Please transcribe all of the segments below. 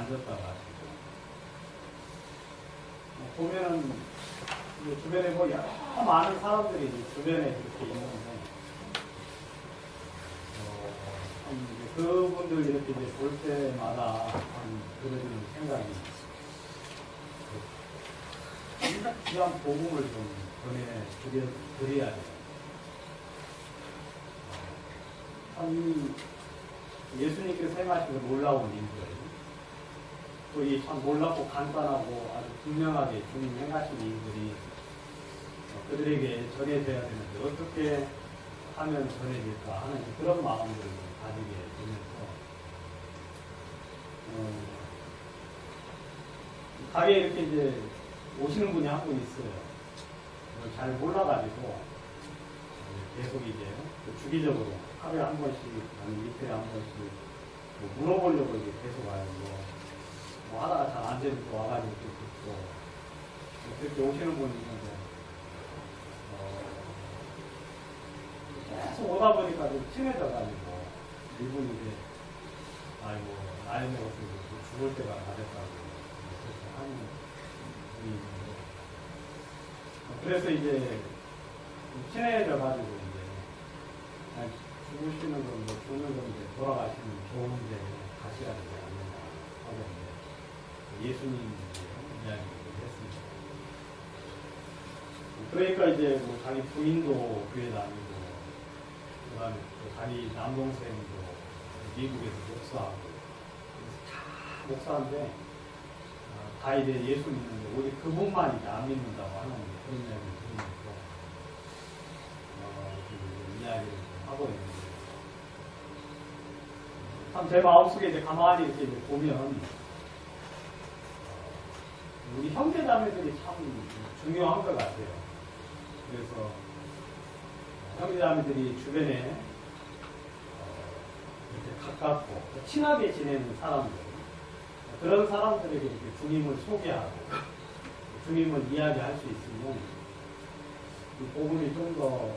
앉았다고 하시고, 보면은 이제 주변에 뭐 여러 많은 사람들이 이제 주변에 이렇게 있는데, 이제 그분들 이렇게 이제 볼 때마다 그런 생각이 귀한 복음을 좀 전해드려야 돼요. 참 예수님께서 행하신 놀라운 일들, 또 이 참 놀랍고 간단하고 아주 분명하게 주님 행하신 일들이 그들에게 전해져야 되는데 어떻게 하면 전해질까 하는 그런 마음들을 가지게 되면서 가게에 이렇게 이제 오시는 분이 한 분 있어요. 잘 몰라가지고 계속 이제 주기적으로 하루에 한 번씩 아니면 이틀에 한 번씩 물어보려고 이제 계속 와요. 뭐 하다가 잘 안 되면 또 와가지고 또 듣고 그렇게 오시는 분이 있는데 계속 오다 보니까 좀 친해져가지고 이분이 이제 아이고 나이 먹어서 죽을 때가 다 됐다고 그렇게 하는 분이 있는데 그래서 이제 친해져가지고 이제 죽으시는 건 뭐 죽는 건 이제 돌아가시는 좋은데 가셔야 되지 않느냐 하고 이제 예수님 이야기를 했습니다. 그러니까 이제 뭐 자기 부인도 교회 다니고 그다음에 또 자기 남동생도 미국에서 목사하고 다 목사인데 다 이제 예수 믿는데 오직 그분만 이제 안 믿는다고 하는 그런 이야기를 들으면서 이야기를 하고 있는데 참 제 마음속에 이제 가만히 이렇게 이제 보면 우리 형제자매들이 참 중요한 것 같아요. 그래서 형제자매들이 주변에 이렇게 가깝고 친하게 지내는 사람들, 그런 사람들에게 이렇게 주님을 소개하고 주님을 이야기할 수 있으면 이 복음이 좀 더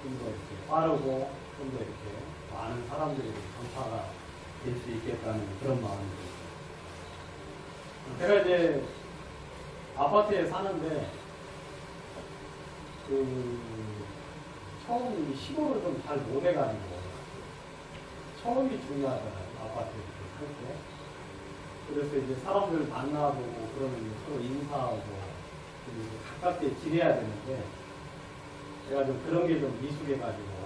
이렇게 빠르고 좀 더 이렇게 많은 사람들에게 전파가 될 수 있겠다는 그런 마음이 들어요. 제가 이제 아파트에 사는데 처음 시골을 좀 잘 못해가지고 처음이 중요하잖아요. 아파트에 살 때. 그래서 이제 사람들 만나보고 그러면 서로 인사하고 가깝게 지내야 되는데 제가 좀 그런 게 좀 미숙해가지고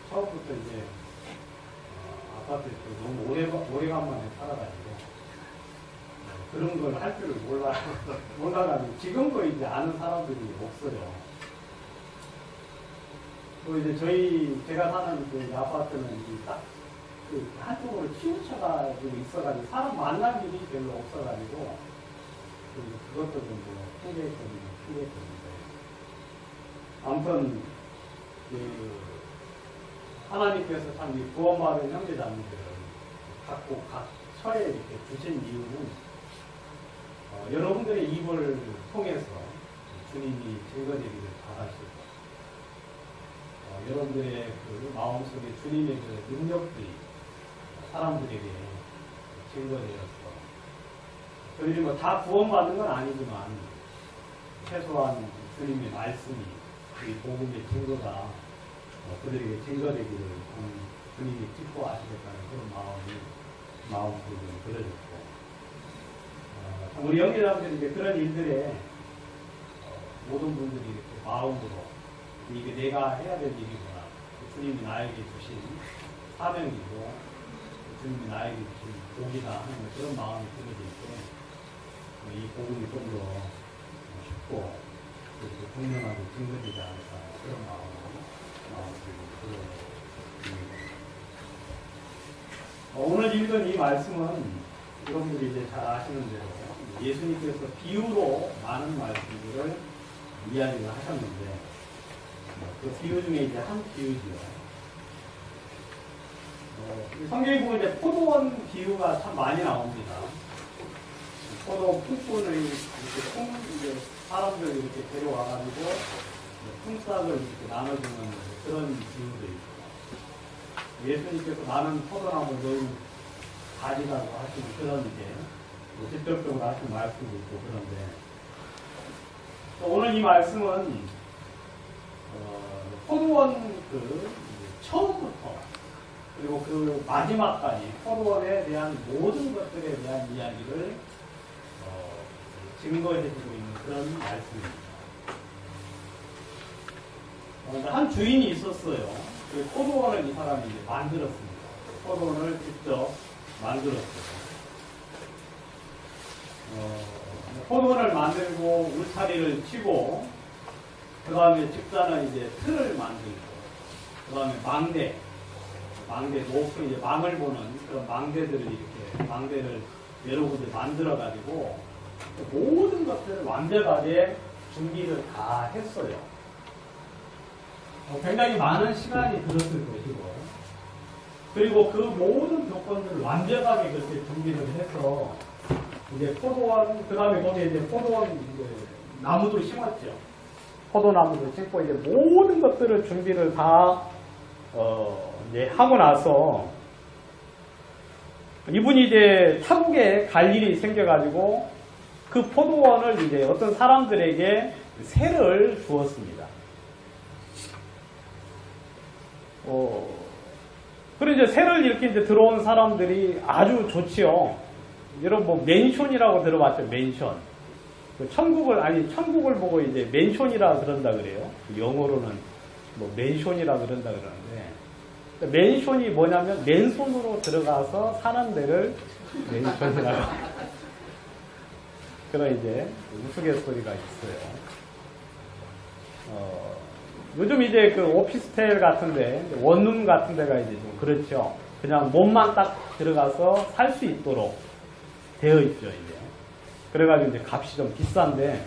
처음부터 이제 아파트에 너무 오래간만에 살아가지고 그런 걸 할 줄을 몰라가지고 지금도 이제 아는 사람들이 없어요. 또 이제 제가 사는 그 아파트는 딱 한쪽으로 치우쳐가지고 있어가지고 사람 만날 일이 별로 없어가지고 그것도 좀 핑계거든요. 아무튼 하나님께서 참 이 구원받은 형제자매들을 각 처에 이렇게 주신 이유는 여러분들의 입을 통해서 주님이 증거되기를 바라시고 여러분들의 그 마음속에 주님의 그 능력들이 사람들에게 증거되어서 저희들이 뭐 다 구원받는 건 아니지만 최소한 주님의 말씀이 이 복음의 증거가 그들에게 증거되기를 주님이 기뻐하시겠다는 그런 마음속에 들어졌고 우리 형제자매들이 이제 그런 일들에 모든 분들이 이렇게 마음으로 이게 내가 해야 될 일이구나. 주님이 나에게 주신 사명이고 주님이 나에게 주신 복이다 하는 그런 마음이 들어질 때 이 복음이 좀 더 쉽고 분명하게 증거되지 않을까 그런 마음이 들어집니다. 오늘 읽은 이 말씀은 여러분들이 이제 잘 아시는 대로 예수님께서 비유로 많은 말씀들을 이야기를 하셨는데 그 비유 중에 이제 한 비유지요. 성경에 보면 이제 포도원 비유가 참 많이 나옵니다. 포도 품꾼을 이렇게 사람들 이렇게 데려와가지고 품삯을 이렇게 나눠주는 그런 비유도 있고 예수님께서 많은 포도나무 놓인 가지라고 하시는 그런 이제 직접적으로 하신 말씀도 있고 그런데 오늘 이 말씀은 포도원 그 처음부터 그리고 그 마지막까지 포도원에 대한 모든 것들에 대한 이야기를 증거해주고 있는 그런 말씀입니다. 한 주인이 있었어요. 그 포도원을 이 사람이 이제 만들었습니다. 포도원을 직접 만들었어요. 포도원을 만들고 울타리를 치고 그 다음에 집사는 이제 틀을 만들고 그 다음에 망대 높은 이제 망을 보는 그런 망대들을 이렇게 망대를 여러 군데 만들어 가지고 모든 것들을 완벽하게 준비를 다 했어요. 굉장히 많은 시간이 들었을 것이고 그리고 그 모든 조건들을 완벽하게 그렇게 준비를 해서 이제 포도원 그 다음에 거기에 이제 포도원 이제 나무도 심었죠. 포도나무도 심고 이제 모든 것들을 준비를 다 이제 하고 나서 이분이 이제 타국에 갈 일이 생겨가지고 그 포도원을 이제 어떤 사람들에게 세를 주었습니다. 그리고 이제 세를 이렇게 이제 들어온 사람들이 아주 좋지요. 여러분 뭐 맨션이라고 들어봤죠? 맨션. 천국을 보고 이제 맨션이라 그런다 그래요. 영어로는 뭐 맨션이라 그런다 그러는데 맨션이 뭐냐면 맨손으로 들어가서 사는 데를 맨션이라고 그런 이제 우스갯소리가 있어요. 요즘 이제 그 오피스텔 같은데 원룸 같은 데가 이제 좀 그렇죠. 그냥 몸만 딱 들어가서 살 수 있도록 되어 있죠 이제. 그래가지고 이제 값이 좀 비싼데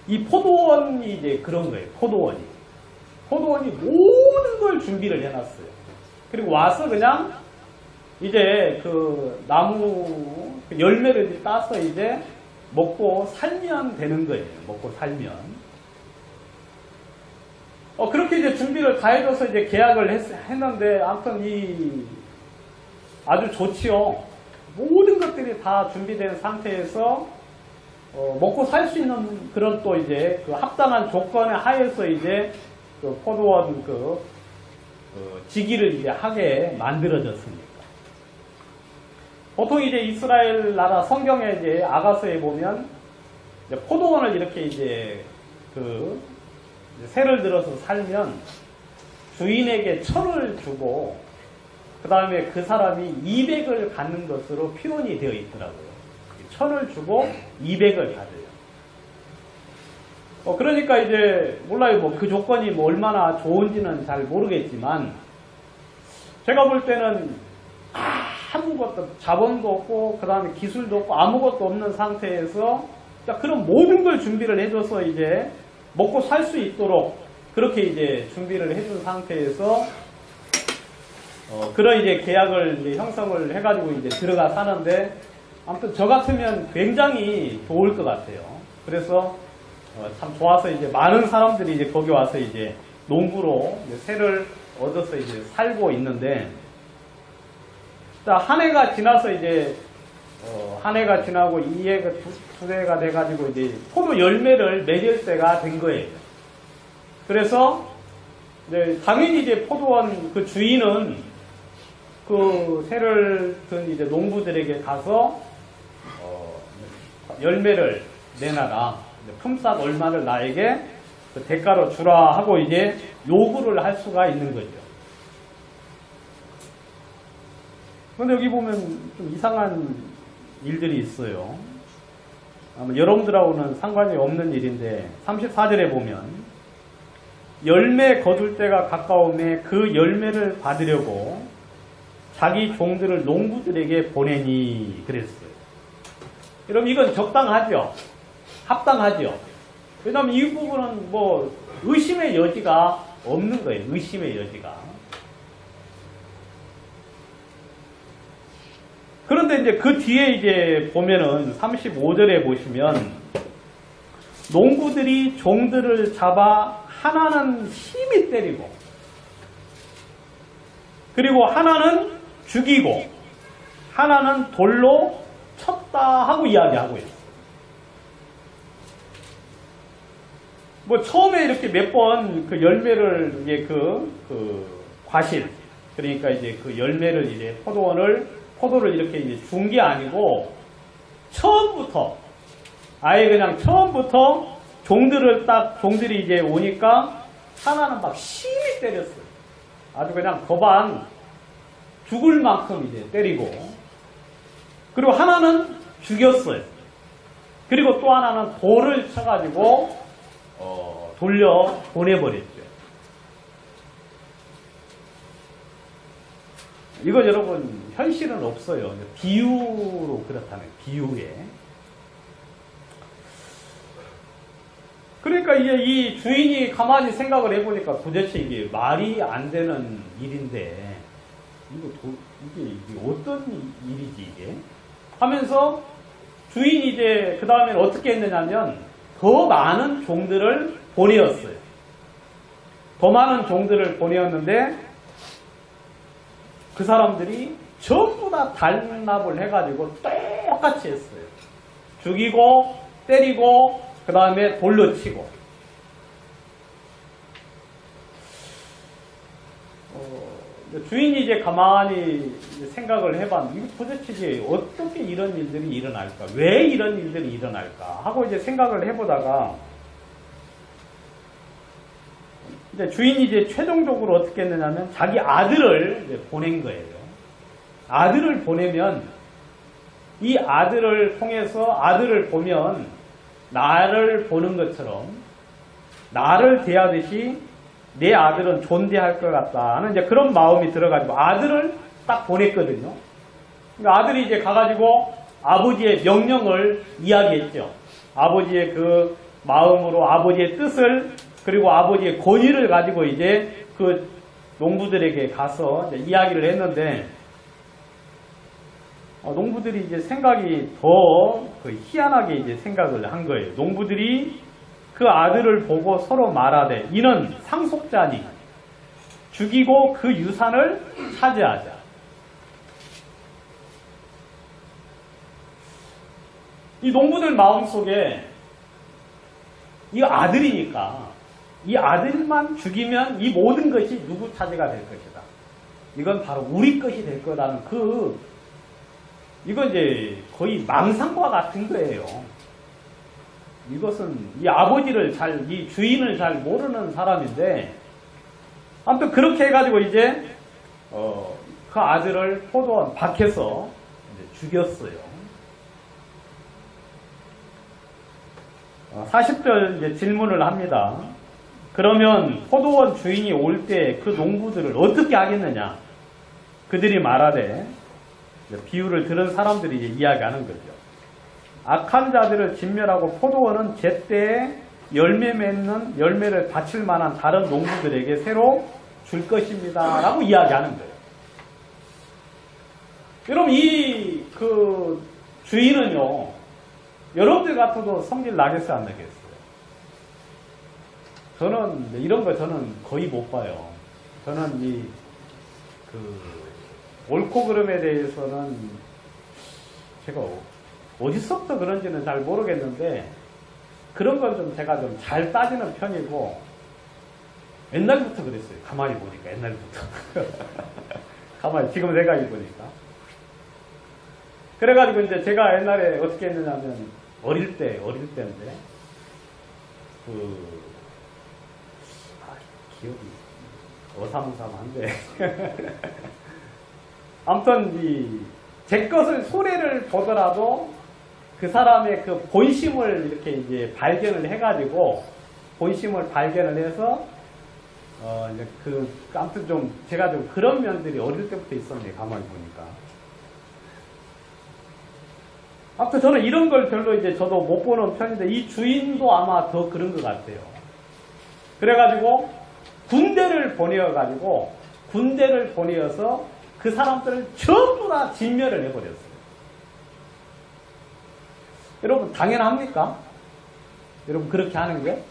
이 포도원이 이제 그런 거예요. 포도원이 모든 걸 준비를 해놨어요. 그리고 와서 그냥 이제 그 나무 열매를 이제 따서 이제 먹고 살면 되는 거예요. 먹고 살면. 그렇게 이제 준비를 다 해줘서 이제 계약을 했는데 아무튼 아주 좋지요. 모든 것들이 다 준비된 상태에서 먹고 살 수 있는 그런 또 이제 그 합당한 조건에 하에서 이제 그 포도원 지기를 이제 하게 만들어졌습니다. 보통 이제 이스라엘 나라 성경에 이제 아가서에 보면 이제 포도원을 이렇게 이제 세를 들어서 살면 주인에게 천을 주고 그 다음에 그 사람이 200을 갖는 것으로 표현이 되어 있더라고요. 천을 주고 200을 받아요. 그러니까 이제 몰라요. 뭐 그 조건이 뭐 얼마나 좋은지는 잘 모르겠지만 제가 볼 때는 아무것도 자본도 없고 그 다음에 기술도 없고 아무것도 없는 상태에서 그런 모든 걸 준비를 해줘서 이제 먹고 살 수 있도록 그렇게 이제 준비를 해준 상태에서 그런 이제 계약을 이제 형성을 해가지고 이제 들어가 사는데 아무튼 저 같으면 굉장히 좋을 것 같아요. 그래서 참 좋아서 이제 많은 사람들이 이제 거기 와서 이제 농부로 이제 세를 얻어서 이제 살고 있는데 한 해가 지나서 이제 한 해가 지나고 2해가 2해가 돼가지고 이제 포도 열매를 맺을 때가 된 거예요. 그래서 이제 당연히 이제 포도원 그 주인은 그 세를 든 이제 농부들에게 가서 열매를 내놔라. 품삯 얼마를 나에게 그 대가로 주라 하고 이제 요구를 할 수가 있는 거죠. 그런데 여기 보면 좀 이상한 일들이 있어요. 아마 여러분들하고는 상관이 없는 일인데 34절에 보면 열매 거둘 때가 가까움에 그 열매를 받으려고 자기 종들을 농부들에게 보내니 그랬어요. 여러분 이건 적당하죠? 합당하죠? 왜냐하면 이 부분은 뭐 의심의 여지가 없는 거예요. 의심의 여지가. 그런데 이제 그 뒤에 이제 보면은 35절에 보시면 농부들이 종들을 잡아 하나는 심히 때리고 그리고 하나는 죽이고 하나는 돌로 쳤다 하고 이야기하고 있어요. 뭐 처음에 이렇게 몇 번 그 열매를 이제 과실, 그러니까 이제 그 열매를 이제 포도를 이렇게 이제 준 게 아니고 처음부터 아예 그냥 처음부터 종들이 이제 오니까 하나는 막 심히 때렸어요. 아주 그냥 거반 죽을 만큼 이제 때리고, 그리고 하나는 죽였어요. 그리고 또 하나는 돌을 쳐가지고 돌려 보내버렸죠. 이거 여러분 현실은 없어요. 비유로 그렇다는 비유에. 그러니까 이제 이 주인이 가만히 생각을 해보니까 도대체 이게 말이 안 되는 일인데 이게 어떤 일이지 이게? 하면서 주인이 이제 그 다음에는 어떻게 했느냐면 더 많은 종들을 보내었어요. 더 많은 종들을 보내었는데 그 사람들이 전부 다 단납을 해가지고 똑같이 했어요. 죽이고 때리고 그 다음에 돌로 치고. 주인이 이제 가만히 생각을 해봤는데 이거 도대체 이제 어떻게 이런 일들이 일어날까? 왜 이런 일들이 일어날까? 하고 이제 생각을 해보다가 이제 주인이 이제 최종적으로 어떻게 했느냐면 자기 아들을 이제 보낸 거예요. 아들을 보내면 이 아들을 통해서 아들을 보면 나를 보는 것처럼 나를 대하듯이 내 아들은 존대할 것 같다 하는 이제 그런 마음이 들어가지고 아들을 딱 보냈거든요. 그러니까 아들이 이제 가가지고 아버지의 명령을 이야기했죠. 아버지의 그 마음으로 아버지의 뜻을 그리고 아버지의 권위를 가지고 이제 그 농부들에게 가서 이제 이야기를 했는데 농부들이 이제 생각이 더 희한하게 이제 생각을 한 거예요. 농부들이 그 아들을 보고 서로 말하되 이는 상속자니 죽이고 그 유산을 차지하자. 이 농부들 마음속에 이 아들이니까 이 아들만 죽이면 이 모든 것이 누구 차지가 될 것이다. 이건 바로 우리 것이 될 거라는 이건 이제 거의 망상과 같은 거예요. 이것은 이 아버지를 이 주인을 잘 모르는 사람인데, 아무튼 그렇게 해가지고 이제, 그 아들을 포도원 밖에서 이제 죽였어요. 40절 이제 질문을 합니다. 그러면 포도원 주인이 올 때 그 농부들을 어떻게 하겠느냐? 그들이 말하되, 비유를 들은 사람들이 이제 이야기하는 거죠. 악한 자들을 진멸하고 포도원은 제때에 열매를 바칠 만한 다른 농부들에게 새로 줄 것입니다. 라고 이야기하는 거예요. 여러분, 그 주인은요, 여러분들 같아도 성질 나겠어요, 안 나겠어요? 저는 이런 거 저는 거의 못 봐요. 저는 옳고 그름에 대해서는 제가 어디서부터 그런지는 잘 모르겠는데 그런 걸 좀 제가 좀 잘 따지는 편이고 옛날부터 그랬어요. 가만히 보니까 옛날부터 가만히 지금 생각해 보니까 그래가지고 이제 제가 옛날에 어떻게 했느냐면 어릴 때인데 기억이 어삼삼한데 아무튼 제 것을 손해를 보더라도 그 사람의 그 본심을 이렇게 이제 발견을 해가지고 본심을 발견을 해서 이제 아무튼 좀 제가 좀 그런 면들이 어릴 때부터 있었네요. 가만히 보니까. 아무튼 저는 이런 걸 별로 이제 저도 못 보는 편인데 이 주인도 아마 더 그런 것 같아요. 그래가지고 군대를 보내어서 그 사람들을 전부 다 진멸을 해버렸어요. 여러분 당연합니까? 여러분 그렇게 하는 게?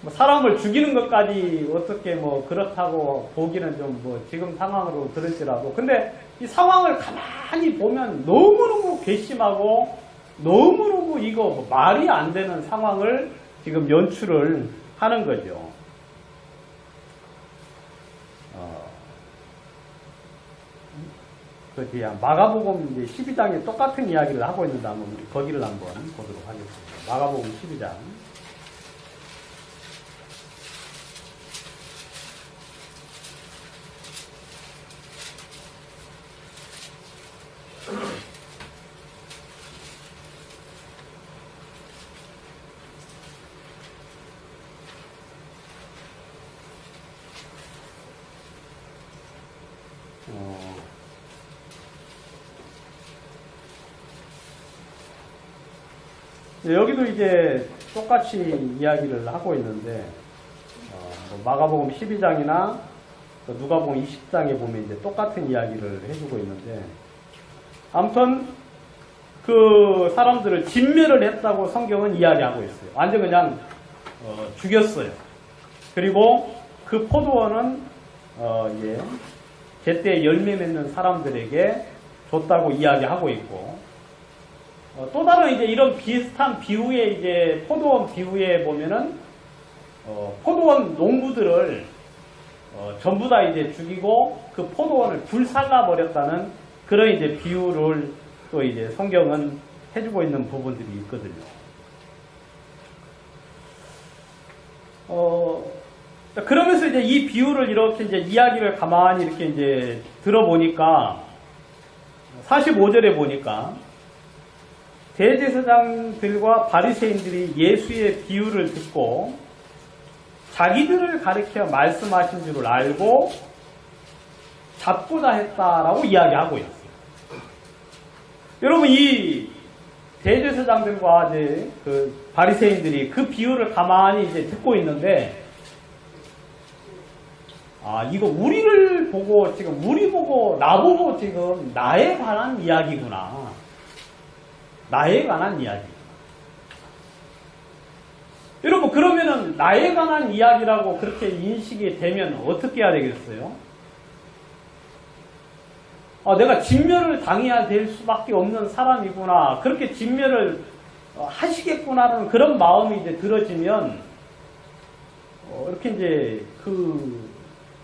뭐 사람을 죽이는 것까지 어떻게 뭐 그렇다고 보기는 좀 뭐 지금 상황으로 그럴지라도 근데 이 상황을 가만히 보면 너무너무 괘씸하고 너무너무 이거 뭐 말이 안 되는 상황을 지금 연출을 하는 거죠. 그렇지. 마가복음 이제 12장에 똑같은 이야기를 하고 있는데 한번 우리 거기를 한번 보도록 하겠습니다. 마가복음 12장. 여기도 이제 똑같이 이야기를 하고 있는데 뭐 마가복음 12장이나 누가복음 20장에 보면 이제 똑같은 이야기를 해주고 있는데 아무튼 그 사람들을 진멸을 했다고 성경은 이야기하고 있어요. 완전 그냥 죽였어요. 그리고 그 포도원은 이제 제때 열매 맺는 사람들에게 줬다고 이야기하고 있고 또 다른 이제 이런 비슷한 비유에 이제 포도원 비유에 보면은 포도원 농부들을 전부 다 이제 죽이고 그 포도원을 불살라 버렸다는 그런 이제 비유를 또 이제 성경은 해주고 있는 부분들이 있거든요. 그러면서 이제 이 비유를 이렇게 이제 이야기를 가만히 이렇게 이제 들어보니까 45절에 보니까 대제사장들과 바리새인들이 예수의 비유를 듣고 자기들을 가리켜 말씀하신 줄을 알고 잡고자 했다라고 이야기하고 있어요. 여러분 이 대제사장들과 이제 그 바리새인들이 그 비유를 가만히 이제 듣고 있는데 이거 우리를 보고 지금 우리 보고 나보고 지금 나에 관한 이야기구나. 나에 관한 이야기. 여러분 그러면은 나에 관한 이야기라고 그렇게 인식이 되면 어떻게 해야 되겠어요? 내가 진멸을 당해야 될 수밖에 없는 사람이구나. 그렇게 진멸을 하시겠구나라는 그런 마음이 이제 들어지면 이렇게 이제 그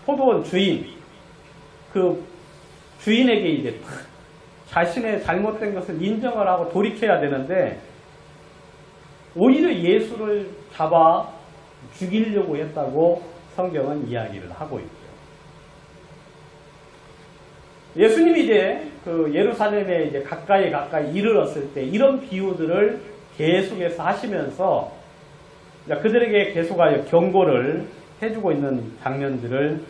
포도원 주인, 그 주인에게 이제 자신의 잘못된 것을 인정을 하고 돌이켜야 되는데 오히려 예수를 잡아 죽이려고 했다고 성경은 이야기를 하고 있죠. 예수님이 이제 그 예루살렘에 이제 가까이 이르렀을 때 이런 비유들을 계속해서 하시면서 그들에게 계속하여 경고를 해주고 있는 장면들을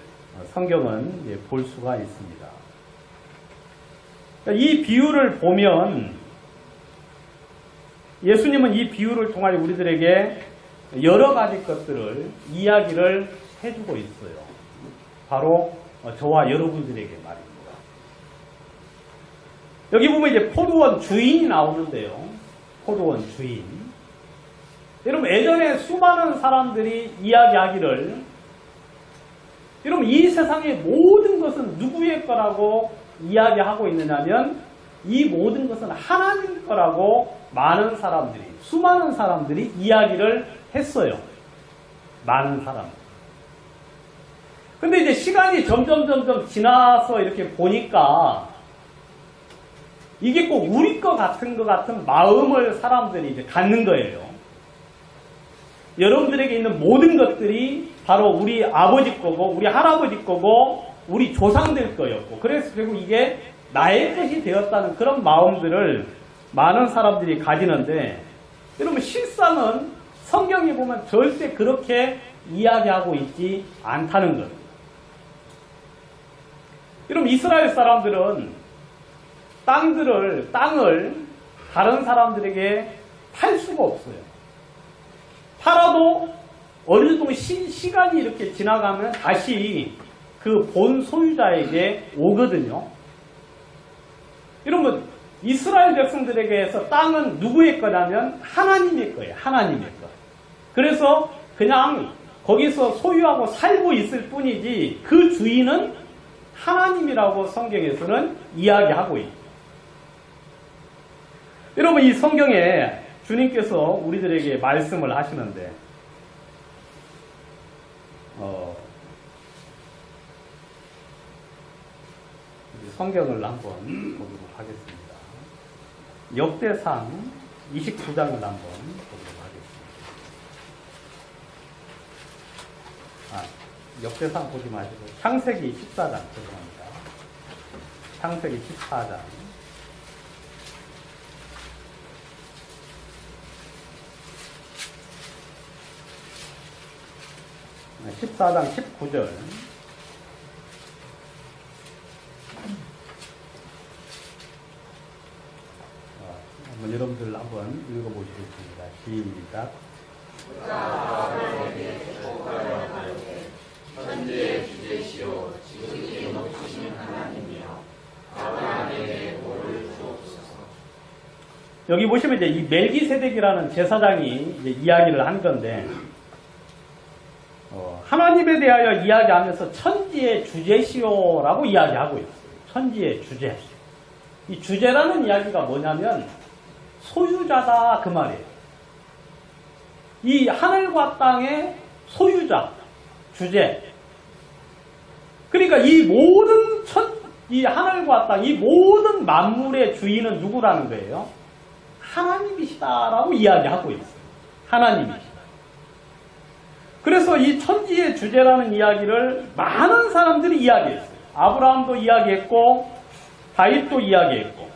성경은 이제 볼 수가 있습니다. 이 비유를 보면 예수님은 이 비유를 통하여 우리들에게 여러 가지 것들을 이야기를 해주고 있어요. 바로 저와 여러분들에게 말입니다. 여기 보면 이제 포도원 주인이 나오는데요. 포도원 주인. 여러분 예전에 수많은 사람들이 이야기하기를 여러분 이 세상의 모든 것은 누구의 거라고 이야기하고 있느냐면 이 모든 것은 하나님 거라고 많은 사람들이 수많은 사람들이 이야기를 했어요. 많은 사람들. 근데 이제 시간이 점점 지나서 이렇게 보니까 이게 꼭 우리 거 같은 마음을 사람들이 이제 갖는 거예요. 여러분들에게 있는 모든 것들이 바로 우리 아버지 거고 우리 할아버지 거고 우리 조상들 거였고 그래서 결국 이게 나의 것이 되었다는 그런 마음들을 많은 사람들이 가지는데 여러분 실상은 성경에 보면 절대 그렇게 이야기하고 있지 않다는 것. 여러분 이스라엘 사람들은 땅을 다른 사람들에게 팔 수가 없어요. 팔아도 어느 정도 시간이 이렇게 지나가면 다시 그 본 소유자에게 오거든요. 여러분 이스라엘 백성들에게서 땅은 누구의 거냐면 하나님의 거예요. 하나님의 거. 그래서 그냥 거기서 소유하고 살고 있을 뿐이지 그 주인은 하나님이라고 성경에서는 이야기하고 있죠. 여러분, 이 성경에 주님께서 우리들에게 말씀을 하시는데 성경을 한번 보도록 하겠습니다. 역대상 29장을 한번 보도록 하겠습니다. 역대상 보지 마시고 창세기 14장 죄송합니다. 창세기 14장 14장 19절. 한번 여러분들 한번 읽어보시겠습니다. 시작. 천지의 주제시오 지극히 높으신 하나님이여 아브라함에게 복을 주옵소서. 여기 보시면 이제 이 멜기세덱이라는 제사장이 이제 이야기를 한 건데, 하나님에 대하여 이야기하면서 천지의 주제시오라고 이야기하고 있어요. 천지의 주제. 이 주제라는 이야기가 뭐냐면 소유자다 그 말이에요. 이 하늘과 땅의 소유자, 주제. 그러니까 이 모든 이 하늘과 땅, 이 모든 만물의 주인은 누구라는 거예요? 하나님이시다라고 이야기하고 있어요. 하나님이시다. 그래서 이 천지의 주제라는 이야기를 많은 사람들이 이야기했어요. 아브라함도 이야기했고 다윗도 이야기했고,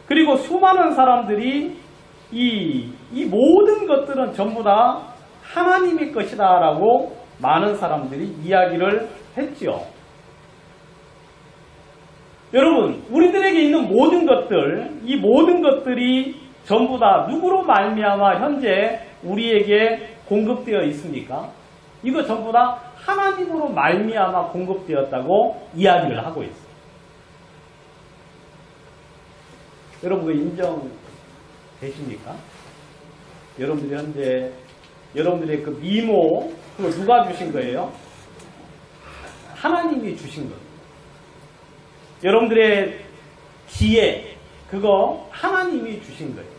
그리고 수많은 사람들이 이 모든 것들은 전부 다 하나님의 것이다 라고 많은 사람들이 이야기를 했지요. 여러분, 우리들에게 있는 모든 것들, 이 모든 것들이 전부 다 누구로 말미암아 현재 우리에게 공급되어 있습니까? 이거 전부 다 하나님으로 말미암아 공급되었다고 이야기를 하고 있어요. 여러분, 그거 인정되십니까? 여러분들이 현재 여러분들의 그 미모, 그거 누가 주신 거예요? 하나님이 주신 거예요. 여러분들의 지혜, 그거 하나님이 주신 거예요.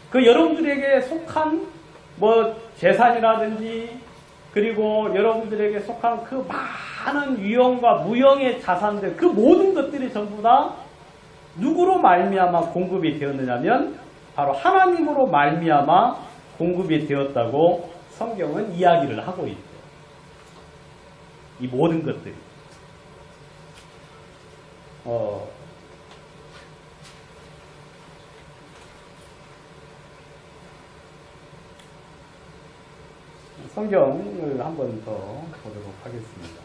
그 여러분들에게 속한 뭐 재산이라든지, 그리고 여러분들에게 속한 그 많은 유형과 무형의 자산들, 그 모든 것들이 전부 다 누구로 말미암아 공급이 되었느냐면 바로 하나님으로 말미암아 공급이 되었다고 성경은 이야기를 하고 있죠. 이 모든 것들이. 성경을 한 번 더 보도록 하겠습니다.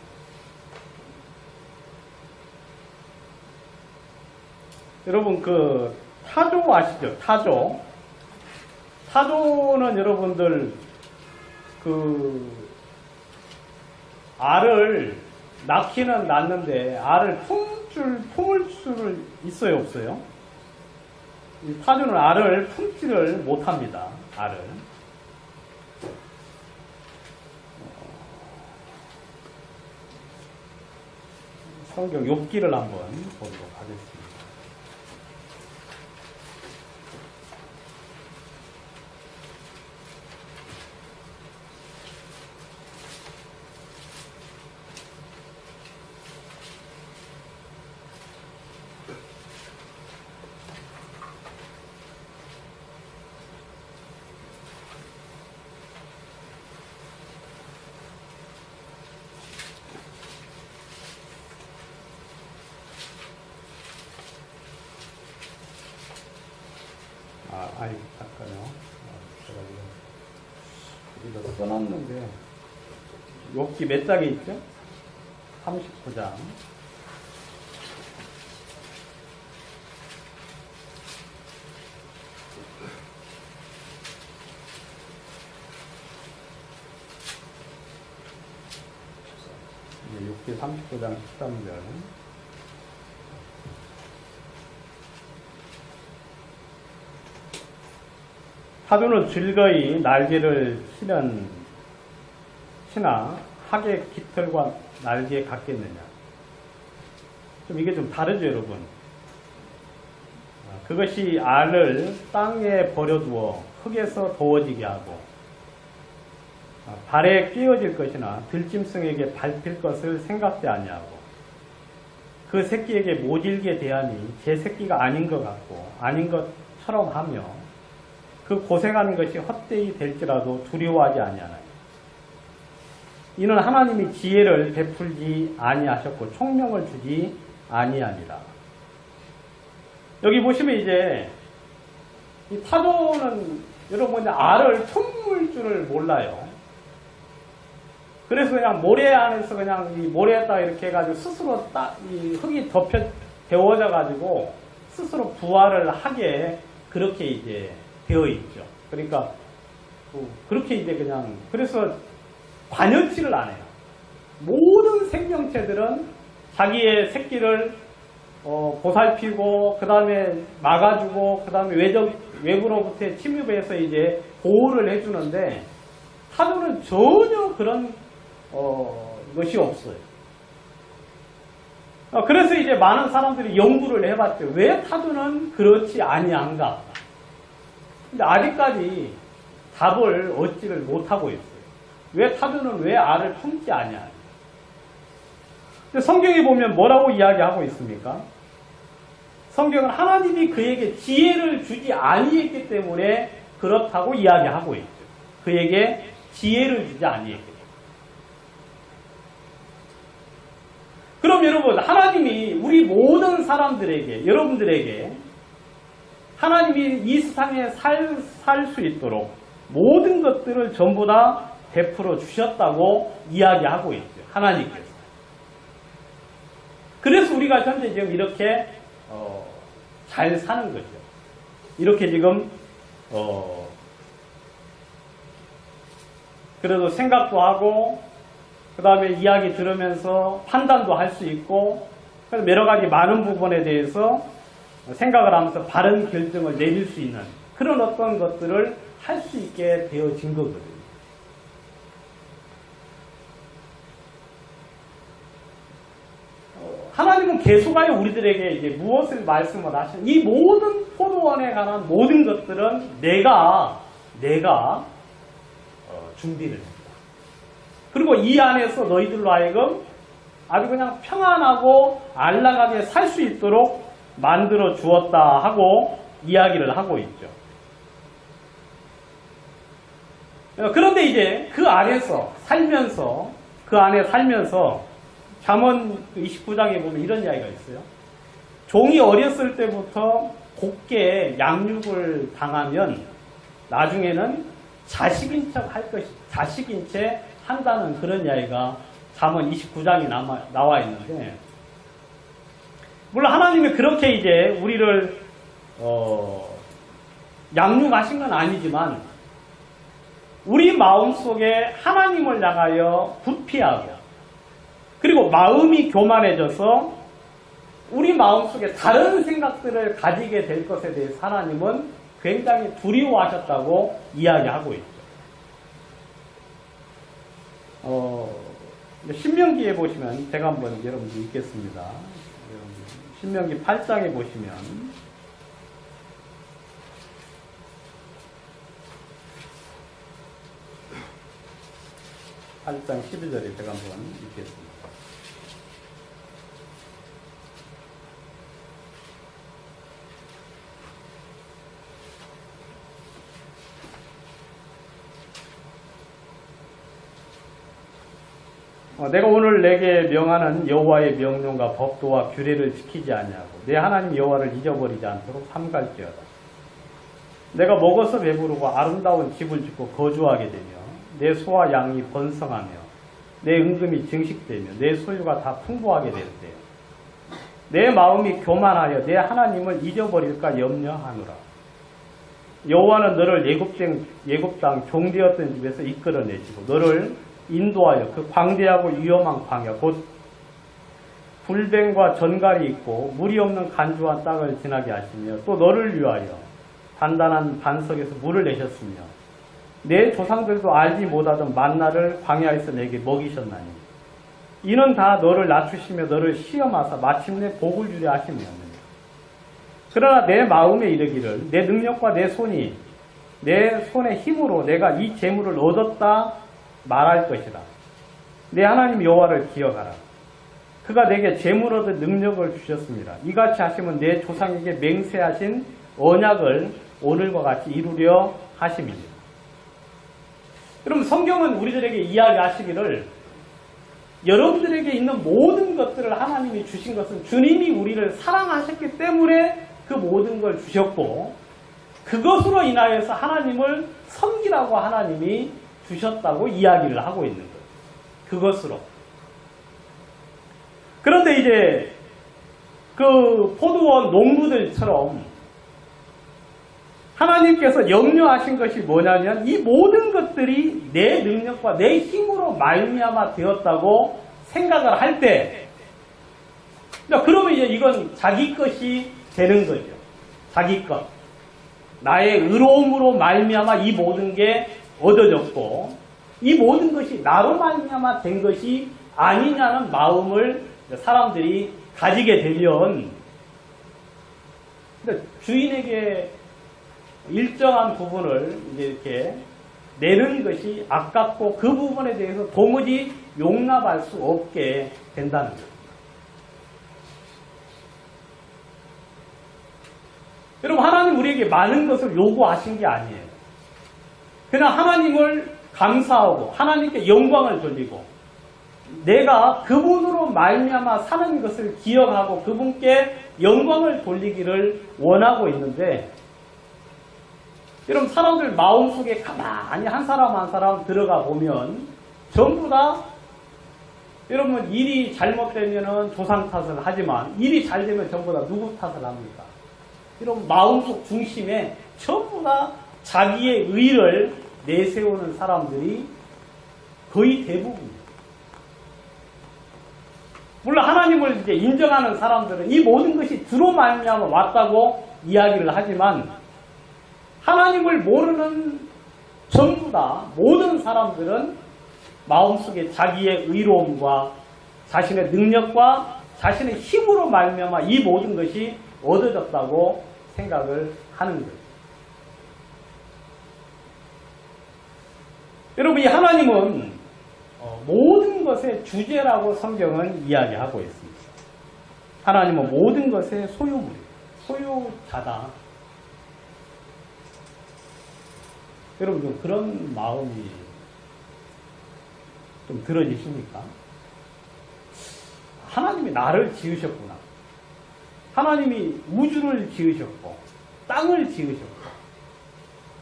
여러분, 그 타조 아시죠? 타조. 타조는 여러분들 그 알을 낳기는 낳는데 알을 품을 수를 있어요, 없어요? 이 타조는 알을 품지를 못합니다. 알을. 성경 욥기를 한번 보도록 하겠습니다. 잠깐요. 제가 이거 써놨는데, 욥기 몇 장에 있죠? 39장. 욥기 39장 13절. 타조는 즐거이 날개를 치나 학의 깃털과 날개 같겠느냐. 좀 이게 좀 다르죠, 여러분. 그것이 알을 땅에 버려두어 흙에서 더워지게 하고 발에 끼어질 것이나 들짐승에게 밟힐 것을 생각지 아니하고 그 새끼에게 모질게 대하니 제 새끼가 아닌 것 같고 아닌 것처럼 하며 그 고생하는 것이 헛되이 될지라도 두려워하지 아니하나요. 이는 하나님이 지혜를 베풀지 아니하셨고 총명을 주지 아니하니라. 여기 보시면 이제 이 타조는 여러분 알을 품을 줄을 몰라요. 그래서 그냥 모래 안에서 그냥 이 모래에다 이렇게 해가지고 스스로 이 흙이 데워져 가지고 스스로 부화를 하게 그렇게 이제 되어 있죠. 그러니까 그렇게 이제 그냥 그래서 관여치를 안 해요. 모든 생명체들은 자기의 새끼를 보살피고 그 다음에 막아주고 그 다음에 외부로부터의 침입에서 이제 보호를 해주는데 타조는 전혀 그런 것이 없어요. 그래서 이제 많은 사람들이 연구를 해봤죠. 왜 타조는 그렇지 아니한가? 근데 아직까지 답을 얻지를 못하고 있어요. 왜 타조는 왜 알을 품지 아니하냐? 성경에 보면 뭐라고 이야기하고 있습니까? 성경은 하나님이 그에게 지혜를 주지 아니했기 때문에 그렇다고 이야기하고 있죠. 그에게 지혜를 주지 아니했기 때문에. 그럼 여러분, 하나님이 우리 모든 사람들에게, 여러분들에게 하나님이 이 세상에 살 수 있도록 모든 것들을 전부 다 베풀어 주셨다고 이야기하고 있죠. 하나님께서. 그래서 우리가 현재 지금 이렇게 잘 사는 거죠. 이렇게 지금 그래도 생각도 하고 그 다음에 이야기 들으면서 판단도 할 수 있고 여러 가지 많은 부분에 대해서 생각을 하면서 바른 결정을 내릴 수 있는 그런 어떤 것들을 할 수 있게 되어진 거거든요. 하나님은 계속하여 우리들에게 이제 무엇을 말씀을 하시는 이 모든 포도원에 관한 모든 것들은 내가 준비를 합니다. 그리고 이 안에서 너희들로 하여금 아주 그냥 평안하고 안락하게 살 수 있도록 만들어 주었다 하고 이야기를 하고 있죠. 그런데 이제 그 안에서 살면서 잠언 29장에 보면 이런 이야기가 있어요. 종이 어렸을 때부터 곱게 양육을 당하면 나중에는 자식인 척 할 것이 자식인 채 한다는 그런 이야기가 잠언 29장에 나와 있는데 물론 하나님이 그렇게 이제 우리를 양육하신 건 아니지만 우리 마음속에 하나님을 향하여 부피하고 그리고 마음이 교만해져서 우리 마음속에 다른 생각들을 가지게 될 것에 대해서 하나님은 굉장히 두려워하셨다고 이야기하고 있죠. 신명기에 보시면 제가 한번 여러분들 읽겠습니다. 신명기 8장에 보시면 8장 11절에 제가 한번 읽겠습니다. 내가 오늘 내게 명하는 여호와의 명령과 법도와 규례를 지키지 아니하고 내 하나님 여호와를 잊어버리지 않도록 삼갈지어다. 내가 먹어서 배부르고 아름다운 집을 짓고 거주하게 되며 내 소와 양이 번성하며 내 은금이 증식되며 내 소유가 다 풍부하게 될 때요. 내 마음이 교만하여 내 하나님을 잊어버릴까 염려하노라. 여호와는 너를 애굽 땅 종되었던 집에서 이끌어내시고 너를 인도하여 그 광대하고 위험한 광야 곧 불뱀과 전갈이 있고 물이 없는 간주한 땅을 지나게 하시며 또 너를 위하여 단단한 반석에서 물을 내셨으며 내 조상들도 알지 못하던 만나를 광야에서 내게 먹이셨나니 이는 다 너를 낮추시며 너를 시험하사 마침내 복을 주려 하심이었느니라. 그러나 내 마음에 이르기를 내 능력과 내 손의 힘으로 내가 이 재물을 얻었다 말할 것이다. 내 하나님 여호와를 기억하라. 그가 내게 재물 얻을 능력을 주셨습니다. 이같이 하시면 내 조상에게 맹세하신 언약을 오늘과 같이 이루려 하심입니다. 여러분, 성경은 우리들에게 이야기하시기를 여러분들에게 있는 모든 것들을 하나님이 주신 것은 주님이 우리를 사랑하셨기 때문에 그 모든 걸 주셨고 그것으로 인하여서 하나님을 섬기라고 하나님이 주셨다고 이야기를 하고 있는 거예요. 그것으로. 그런데 이제 그 포도원 농부들처럼 하나님께서 염려하신 것이 뭐냐면 이 모든 것들이 내 능력과 내 힘으로 말미암아 되었다고 생각을 할 때, 그러면 이제 이건 자기 것이 되는 거죠. 자기 것. 나의 의로움으로 말미암아 이 모든 게 얻어졌고 이 모든 것이 나로 말미암아 된 것이 아니냐는 마음을 사람들이 가지게 되면 주인에게 일정한 부분을 이제 이렇게 내는 것이 아깝고 그 부분에 대해서 도무지 용납할 수 없게 된다는 거예요. 여러분, 하나님 우리에게 많은 것을 요구하신 게 아니에요. 그냥 하나님을 감사하고 하나님께 영광을 돌리고 내가 그분으로 말미암아 사는 것을 기억하고 그분께 영광을 돌리기를 원하고 있는데, 여러분, 사람들 마음속에 가만히 한 사람 한 사람 들어가 보면 전부 다 여러분 일이 잘못되면 조상 탓을 하지만 일이 잘 되면 전부 다 누구 탓을 합니까? 이런 마음속 중심에 전부 다 자기의 의를 내세우는 사람들이 거의 대부분입니다. 물론 하나님을 이제 인정하는 사람들은 이 모든 것이 주로 말미암아 왔다고 이야기를 하지만 하나님을 모르는 전부 다 모든 사람들은 마음속에 자기의 의로움과 자신의 능력과 자신의 힘으로 말미암아 이 모든 것이 얻어졌다고 생각을 하는 거예요. 여러분, 이 하나님은 모든 것의 주제라고 성경은 이야기하고 있습니다. 하나님은 모든 것의 소유물이에요. 소유자다. 여러분, 그런 마음이 좀 들어지십니까? 하나님이 나를 지으셨구나. 하나님이 우주를 지으셨고 땅을 지으셨고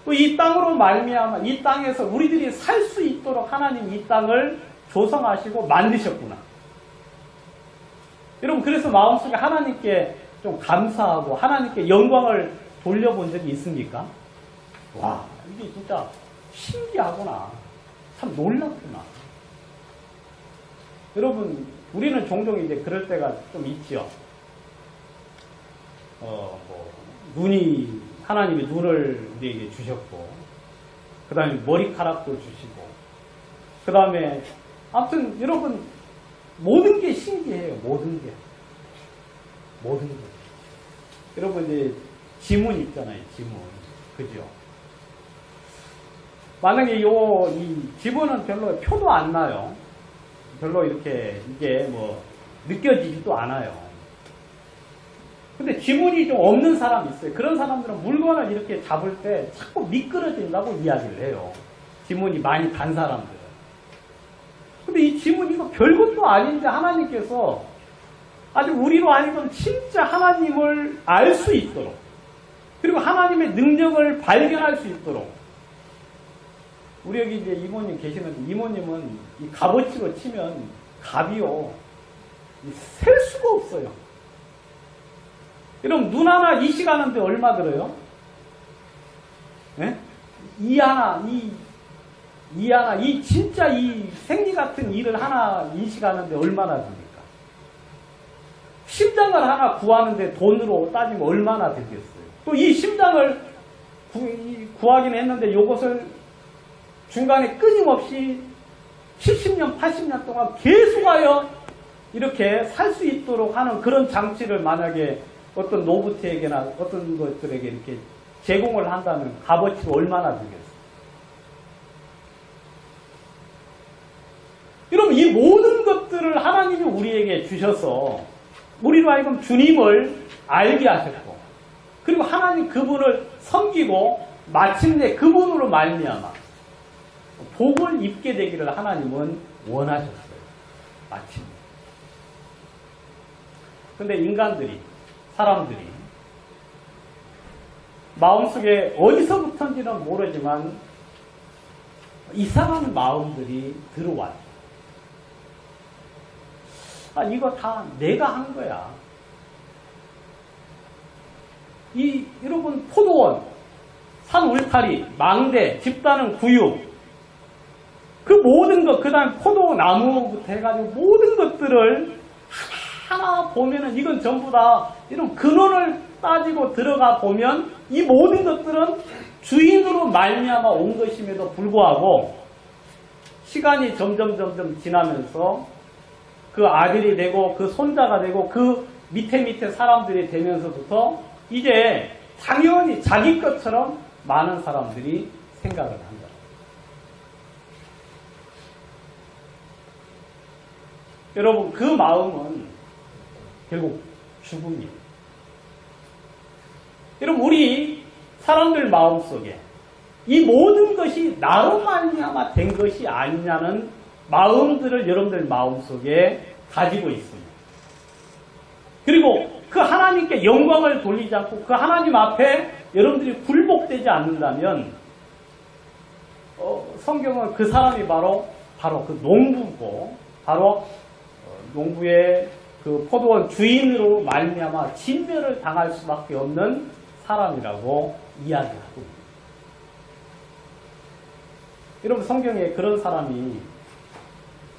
또 이 땅으로 말미암아 이 땅에서 우리들이 살 수 있도록 하나님 이 땅을 조성하시고 만드셨구나. 여러분, 그래서 마음속에 하나님께 좀 감사하고 하나님께 영광을 돌려본 적이 있습니까? 와, 이게 진짜 신기하구나. 참 놀랍구나. 여러분, 우리는 종종 이제 그럴 때가 좀 있죠. 하나님이 눈을 우리에게 주셨고, 그 다음에 머리카락도 주시고, 그 다음에, 아무튼, 여러분, 모든 게 신기해요. 모든 게. 여러분, 이제, 지문 있잖아요. 지문. 그죠? 만약에 이 지문은 별로 표도 안 나요. 별로 이렇게, 이게 느껴지지도 않아요. 근데 지문이 좀 없는 사람이 있어요. 그런 사람들은 물건을 이렇게 잡을 때 자꾸 미끄러진다고 이야기를 해요. 지문이 많이 단 사람들은. 근데 이 지문 이거 별것도 아닌데 하나님께서 아주 우리로 하여금 진짜 하나님을 알 수 있도록 그리고 하나님의 능력을 발견할 수 있도록 우리 여기 이제 이모님 계시는데 이모님은 이 값어치로 치면 값이요. 셀 수가 없어요. 여러분, 눈 하나 이식하는데 얼마 들어요? 네? 이 진짜 이 생리 같은 일을 하나 인식하는데 얼마나 듭니까? 심장을 하나 구하는데 돈으로 따지면 얼마나 들겠어요? 또 이 심장을 구하긴 했는데 이것을 중간에 끊임없이 70년, 80년 동안 계속하여 이렇게 살 수 있도록 하는 그런 장치를 만약에 어떤 노부트에게나 어떤 것들에게 이렇게 제공을 한다면 값어치가 얼마나 되겠어요? 여러분, 이 모든 것들을 하나님이 우리에게 주셔서 우리로 하여금 주님을 알게 하셨고, 그리고 하나님 그분을 섬기고 마침내 그분으로 말미암아 복을 입게 되기를 하나님은 원하셨어요. 마침내. 근데 인간들이, 사람들이 마음속에 어디서부터인지는 모르지만 이상한 마음들이 들어와요. 이거 다 내가 한 거야. 여러분, 포도원, 산 울타리, 망대, 집단은 구육, 그 모든 것, 그 다음에 포도나무부터 해가지고 모든 것들을 하나 보면은 이건 전부 다 이런 근원을 따지고 들어가 보면 이 모든 것들은 주인으로 말미암아 온 것임에도 불구하고 시간이 점점 지나면서 그 아들이 되고 그 손자가 되고 그 밑에 사람들이 되면서부터 이제 당연히 자기 것처럼 많은 사람들이 생각을 한다. 여러분, 그 마음은 결국 죽음이에요. 여러분, 우리 사람들 마음속에 이 모든 것이 나로 말미암아 된 것이 아니냐는 마음들을 여러분들 마음속에 가지고 있습니다. 그리고 그 하나님께 영광을 돌리지 않고 그 하나님 앞에 여러분들이 굴복되지 않는다면 성경은 그 사람이 바로 그 농부고 바로 농부의 그 포도원 주인으로 말미암아 진멸을 당할 수밖에 없는 사람이라고 이야기하고 있습니다. 여러분, 성경에 그런 사람이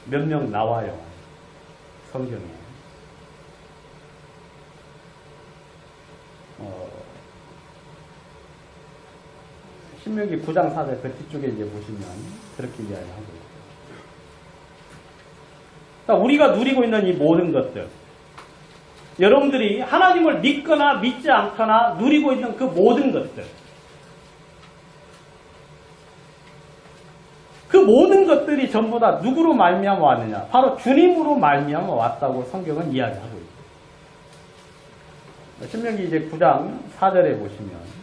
몇 명 나와요. 성경에. 신명기 9장 4절 그 뒤쪽에 이제 보시면 그렇게 이야기하고 있어요. 그러니까 우리가 누리고 있는 이 모든 것들, 여러분들이 하나님을 믿거나 믿지 않거나 누리고 있는 그 모든 것들, 그 모든 것들이 전부 다 누구로 말미암아 왔느냐? 바로 주님으로 말미암아 왔다고 성경은 이야기하고 있습니다. 신명기 이제 9장 4절에 보시면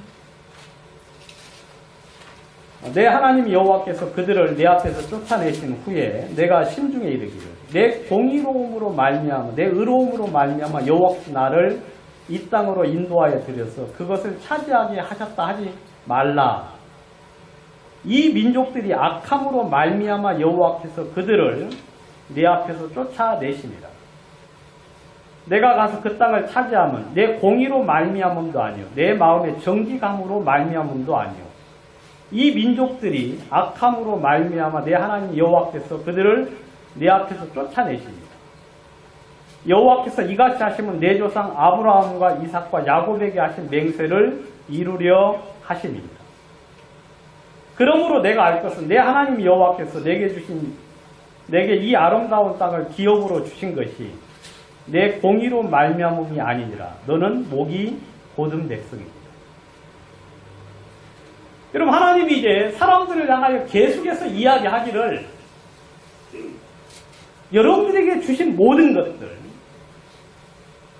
내 하나님 여호와께서 그들을 내 앞에서 쫓아내신 후에 내가 심중에 이르기를 내 공의로움으로 말미암아 내 의로움으로 말미암아 여호와께서 나를 이 땅으로 인도하여 들여서 그것을 차지하게 하셨다 하지 말라. 이 민족들이 악함으로 말미암아 여호와께서 그들을 내 앞에서 쫓아내십니다. 내가 가서 그 땅을 차지하면 내 공의로 말미암음도 아니요 내 마음의 정직함으로 말미암음도 아니요 이 민족들이 악함으로 말미암아 내 하나님 여호와께서 그들을 내 앞에서 쫓아내십니다. 여호와께서 이같이 하시면 내 조상 아브라함과 이삭과 야곱에게 하신 맹세를 이루려 하십니다. 그러므로 내가 알 것은 내 하나님 여호와께서 내게 이 아름다운 땅을 기업으로 주신 것이 내 공의로 말미암음이 아니니라. 너는 목이 곧은 백성이다. 여러분, 하나님이 이제 사람들을 향하여 계속해서 이야기하기를 여러분들에게 주신 모든 것들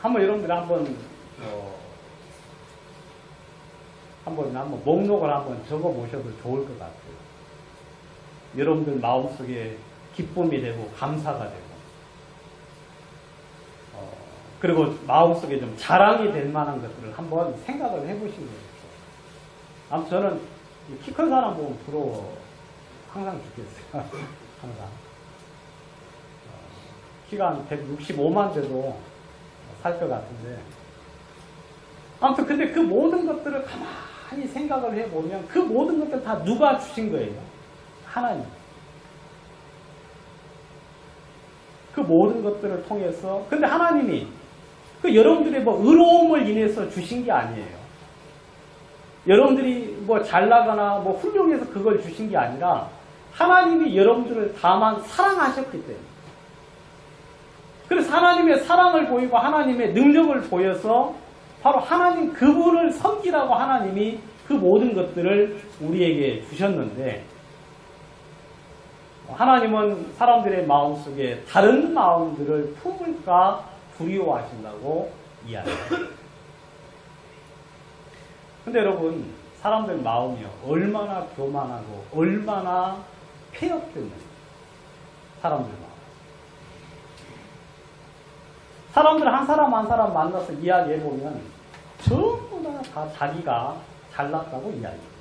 여러분들 한번 목록을 한번 적어 보셔도 좋을 것 같아요. 여러분들 마음속에 기쁨이 되고 감사가 되고 그리고 마음속에 좀 자랑이 될 만한 것들을 한번 생각을 해보시는 거죠. 아무튼 저는 키 큰 사람 보면 부러워. 항상 죽겠어요. 항상. 키가 한 165만 돼도 살 것 같은데. 아무튼 근데 그 모든 것들을 가만히 생각을 해보면 그 모든 것들 다 누가 주신 거예요? 하나님. 그 모든 것들을 통해서 근데 하나님이 그 여러분들의 의로움을 인해서 주신 게 아니에요. 여러분들이 뭐 잘나거나 뭐 훌륭해서 그걸 주신 게 아니라 하나님이 여러분들을 다만 사랑하셨기 때문에. 그래서 하나님의 사랑을 보이고 하나님의 능력을 보여서 바로 하나님 그분을 섬기라고 하나님이 그 모든 것들을 우리에게 주셨는데, 하나님은 사람들의 마음속에 다른 마음들을 품을까 두려워하신다고 이야기합니다. 근데 여러분, 사람들 마음이요, 얼마나 교만하고 얼마나 폐역되는 사람들 마음. 사람들 한 사람 한 사람 만나서 이야기해보면 전부 다 자기가 잘났다고 이야기해요.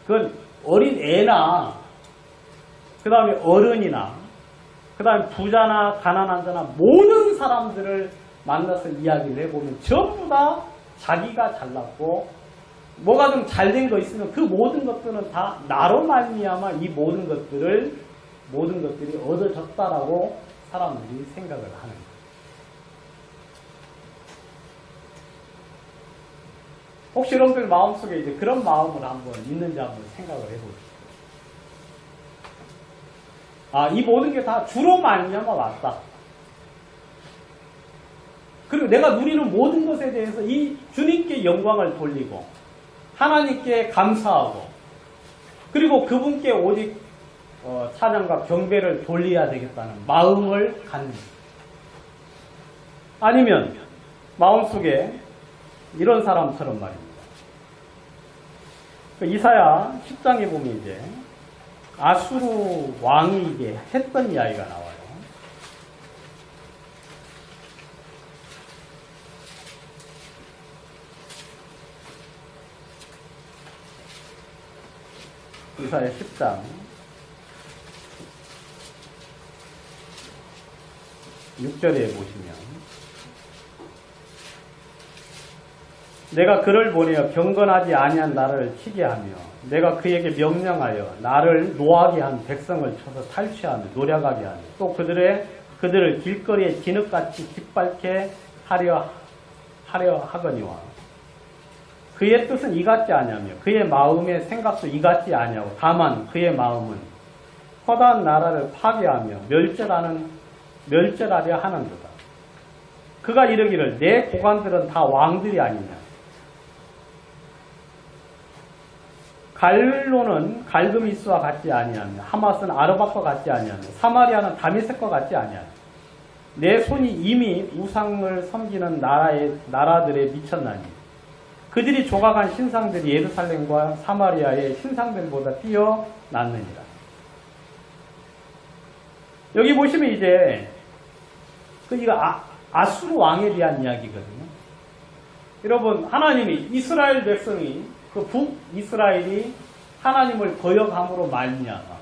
그건 어린 애나 그 다음에 어른이나 그 다음에 부자나 가난한 자나 모든 사람들을 만나서 이야기를 해보면 전부 다 자기가 잘났고 뭐가 좀 잘된 거 있으면 그 모든 것들은 다 나로 말미암아 이 모든 것들이 얻어졌다라고 사람들이 생각을 하는 거예요. 혹시 여러분들 마음속에 이제 그런 마음을 한번 있는지 한번 생각을 해보세요. 아, 이 모든 게 다 주로 말미암아 왔다. 그리고 내가 누리는 모든 것에 대해서 이 주님께 영광을 돌리고 하나님께 감사하고 그리고 그분께 오직 찬양과 경배를 돌려야 되겠다는 마음을 갖는 거예요. 아니면 마음속에 이런 사람처럼 말입니다. 이사야 10장에 보면 이제 아수르 왕이 이게 했던 이야기가 나와요. 이사야 10장 6절에 보시면 내가 그를 보내어 경건하지 아니한 나를 치게 하며 내가 그에게 명령하여 나를 노하게 한 백성을 쳐서 탈취하며 노략하게 하며 또 그들을 길거리에 진흙같이 짓밟게 하려 하거니와 그의 뜻은 이같지 아니하며 그의 마음의 생각도 이같지 아니하고 다만 그의 마음은 허다한 나라를 파괴하며 멸절하려 하는도다. 그가 이르기를 내 고관들은 다 왕들이 아니냐. 갈로는 갈그미스와 같지 아니하며 하맛은 아르밧과 같지 아니하며 사마리아는 다메섹과 같지 아니하며 내 손이 이미 우상을 섬기는 나라들에 미쳤나니 그들이 조각한 신상들이 예루살렘과 사마리아의 신상들보다 뛰어났느니라. 여기 보시면 이제 이거 아수르 왕에 대한 이야기거든요. 여러분, 하나님이 이스라엘 백성이 그 북이스라엘이 하나님을 거역함으로 말미암아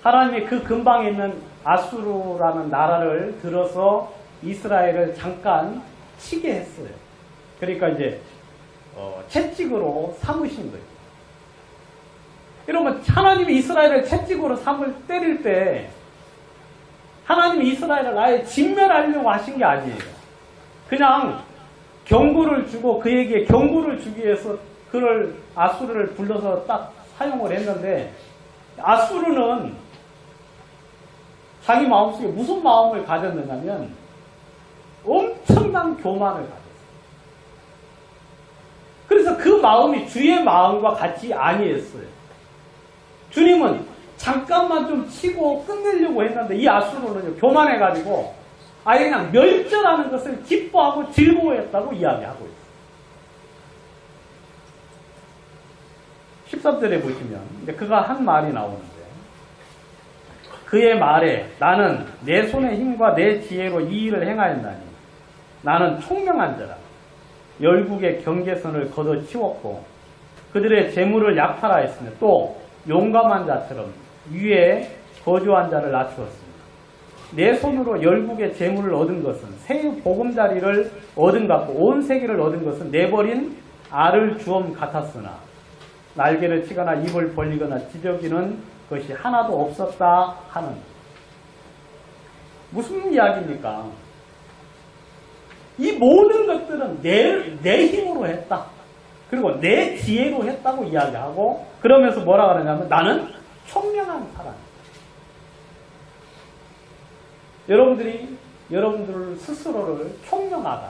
하나님이 그 근방에 있는 아수르라는 나라를 들어서 이스라엘을 잠깐 치게 했어요. 그러니까 이제 채찍으로 삼으신 거예요. 여러분, 하나님이 이스라엘을 채찍으로 때릴 때 하나님이 이스라엘을 아예 진멸하려고 하신 게 아니에요. 그냥 경고를 주고 그에게 경고를 주기 위해서 그를 아수르를 불러서 딱 사용을 했는데 아수르는 자기 마음속에 무슨 마음을 가졌느냐면 엄청난 교만을 가졌어요. 그래서 그 마음이 주의 마음과 같이 아니했어요. 주님은 잠깐만 좀 치고 끝내려고 했는데 이 아수르는 교만해가지고 아예 그냥 멸절하는 것을 기뻐하고 즐거워했다고 이야기하고 있어요. 13절에 보시면 그가 한 말이 나오는데 그의 말에 나는 내 손의 힘과 내 지혜로 이 일을 행하였나니 나는 총명한 자라 열국의 경계선을 걷어치웠고 그들의 재물을 약탈하였으며 또 용감한 자처럼 위에 거주한 자를 낮추었습니다. 내 손으로 열국의 재물을 얻은 것은 새 보금자리를 얻은 같고 온 세계를 얻은 것은 내버린 알을 주엄 같았으나 날개를 치거나 입을 벌리거나 지저귀는 것이 하나도 없었다 하는. 무슨 이야기입니까? 이 모든 것들은 내 힘으로 했다. 그리고 내 지혜로 했다고 이야기하고 그러면서 뭐라 그러냐면 나는 총명한 사람. 여러분들 스스로를 총명하다.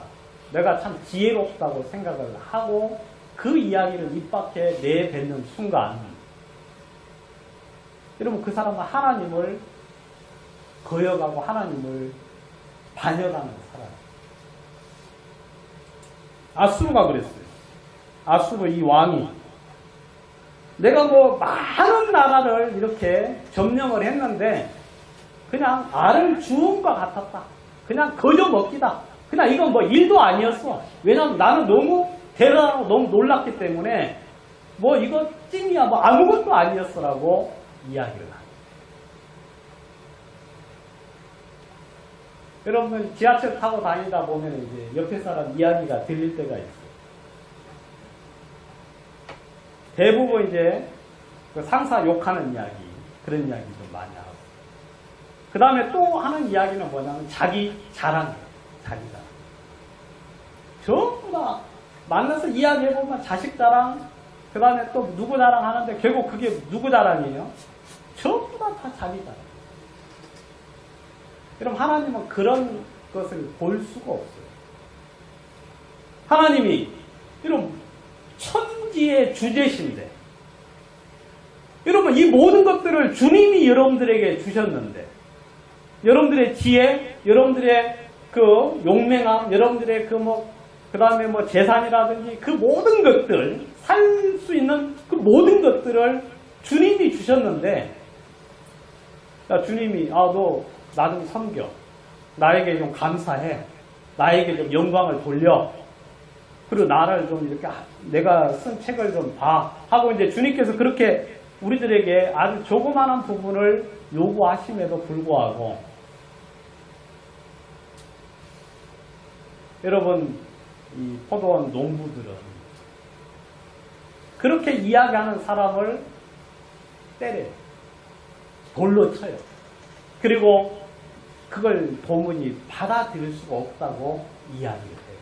내가 참 지혜롭다고 생각을 하고 그 이야기를 입 밖에 내뱉는 순간 여러분 그 사람은 하나님을 거역하고 하나님을 반역하는 사람. 아수르가 그랬어요. 아수르 이 왕이 내가 뭐 많은 나라를 이렇게 점령을 했는데 그냥 알을 주운과 같았다. 그냥 거저 먹기다. 그냥 이건 뭐 일도 아니었어. 왜냐하면 나는 너무 대단하고 너무 놀랐기 때문에 뭐 이거 찜이야 뭐 아무것도 아니었어라고 이야기를 합니다. 여러분 지하철 타고 다니다 보면 이제 옆에 사람 이야기가 들릴 때가 있어요. 대부분 이제 그 상사 욕하는 이야기 그런 이야기도 많이 하고 그 다음에 또 하는 이야기는 뭐냐면 자기 자랑이에요. 자기 자랑. 전부 다 만나서 이야기해보면 자식 자랑 그 다음에 또 누구 자랑 하는데 결국 그게 누구 자랑이에요? 전부 다 자기 자랑. 그럼 하나님은 그런 것을 볼 수가 없어요. 하나님이 이런 천지의 주제신데 여러분 이 모든 것들을 주님이 여러분들에게 주셨는데 여러분들의 지혜, 여러분들의 그 용맹함, 여러분들의 그 다음에 뭐 재산이라든지 그 모든 것들, 살 수 있는 그 모든 것들을 주님이 주셨는데, 야, 주님이, 너 나 좀 섬겨. 나에게 좀 감사해. 나에게 좀 영광을 돌려. 그리고 나를 좀 이렇게 내가 쓴 책을 좀 봐. 하고 이제 주님께서 그렇게 우리들에게 아주 조그마한 부분을 요구하심에도 불구하고, 여러분, 이 포도원 농부들은 그렇게 이야기하는 사람을 때려요. 돌로 쳐요. 그리고 그걸 도무지 받아들일 수가 없다고 이야기를 해요.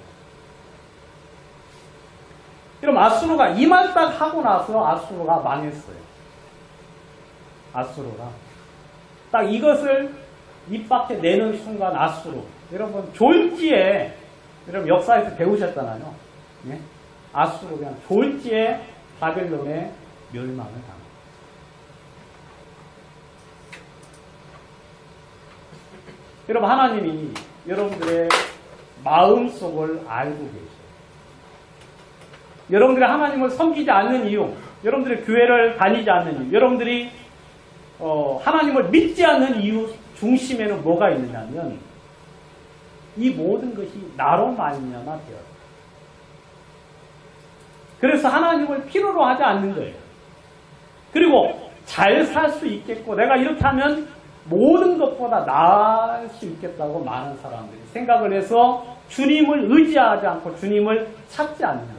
그럼 아수르가 이 말 딱 하고 나서 아수르가 망했어요. 아수르가 딱 이것을 입 밖에 내는 순간 아수르. 여러분 졸지에 여러분 역사에서 배우셨잖아요. 예? 아수르 그냥 졸지에 바벨론에 멸망을 당합니다. 여러분 하나님이 여러분들의 마음속을 알고 계세요. 여러분들이 하나님을 섬기지 않는 이유, 여러분들이 교회를 다니지 않는 이유, 여러분들이 하나님을 믿지 않는 이유 중심에는 뭐가 있느냐면 이 모든 것이 나로 말미암아 되었다. 그래서 하나님을 필요로 하지 않는 거예요. 그리고 잘 살 수 있겠고 내가 이렇게 하면 모든 것보다 나을 수 있겠다고 많은 사람들이 생각을 해서 주님을 의지하지 않고 주님을 찾지 않는 거예요.